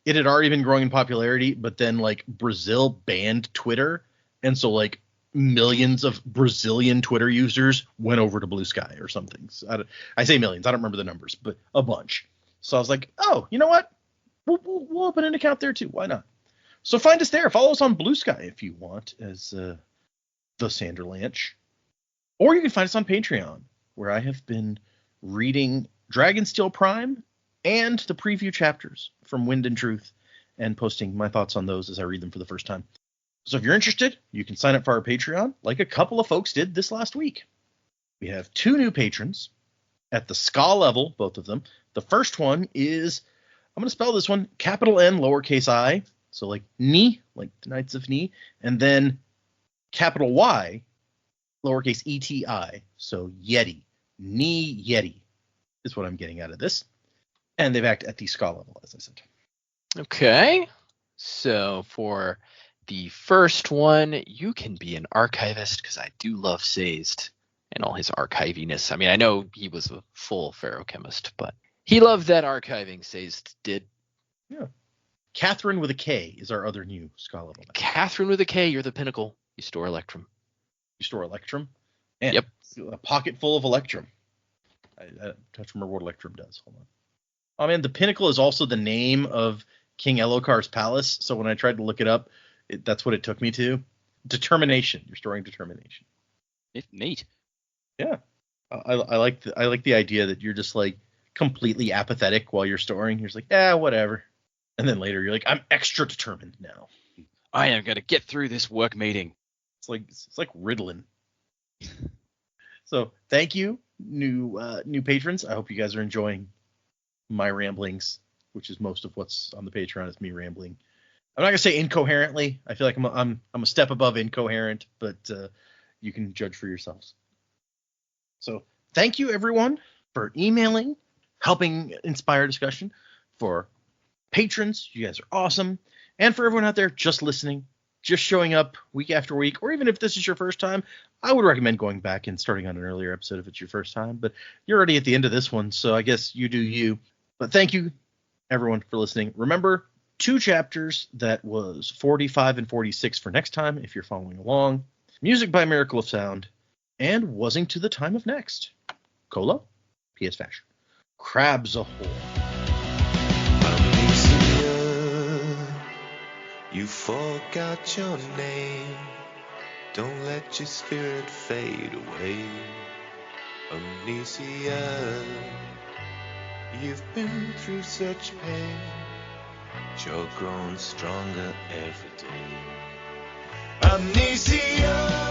it had already been growing in popularity, but then like Brazil banned Twitter, and so like millions of Brazilian Twitter users went over to Blue Sky or something. So I say millions, I don't remember the numbers, but a bunch. So I was like, oh, you know what? We'll open an account there too. Why not? So find us there. Follow us on Blue Sky if you want, as the Sanderlanche. Or you can find us on Patreon, where I have been reading Dragonsteel Prime and the preview chapters from Wind and Truth, and posting my thoughts on those as I read them for the first time. So if you're interested, you can sign up for our Patreon, like a couple of folks did this last week. We have 2 new patrons, at the Ska level, both of them. The first one is, I'm going to spell this one, capital N, lowercase I, so like Ni, like the Knights of Ni, and then capital Y, lowercase ETI, so Yeti. Ni Yeti is what I'm getting out of this. And they've acted at the Ska level, as I said. Okay. So for the first one, you can be an archivist, because I do love Sazed and all his archiviness. I mean, I know he was a full ferochemist, but he loved that archiving. Sazed did. Yeah. Catherine with a K is our other new Ska level. Catherine with a K, you're the pinnacle. You store Electrum. You store Electrum? And yep. A pocket full of Electrum. I touch remember what Electrum does. Hold on. Oh, man, the pinnacle is also the name of King Elokar's palace. So when I tried to look it up, that's what it took me to. Determination. You're storing determination. It's neat. Yeah. I like the idea that you're just like completely apathetic while you're storing. You're just like, whatever. And then later you're like, I'm extra determined now. I am going to get through this work meeting. It's like Ritalin. So thank you, new patrons. I hope you guys are enjoying my ramblings, which is most of what's on the Patreon is me rambling. I'm not gonna say incoherently. I feel like I'm a step above incoherent, but you can judge for yourselves. So thank you everyone for emailing, helping inspire discussion. For patrons, you guys are awesome, and for everyone out there just listening, just showing up week after week, or even if this is your first time, I would recommend going back and starting on an earlier episode if it's your first time. But you're already at the end of this one, so I guess you do you. But thank you, everyone, for listening. Remember, 2 chapters, that was 45 and 46 for next time, if you're following along. Music by Miracle of Sound, and Wuzzing to the Time of Next. Cola, P.S. Fashion. Crabs a hole. You forgot your name. Don't let your spirit fade away. Amnesia, you've been through such pain. You're growing stronger every day. Amnesia.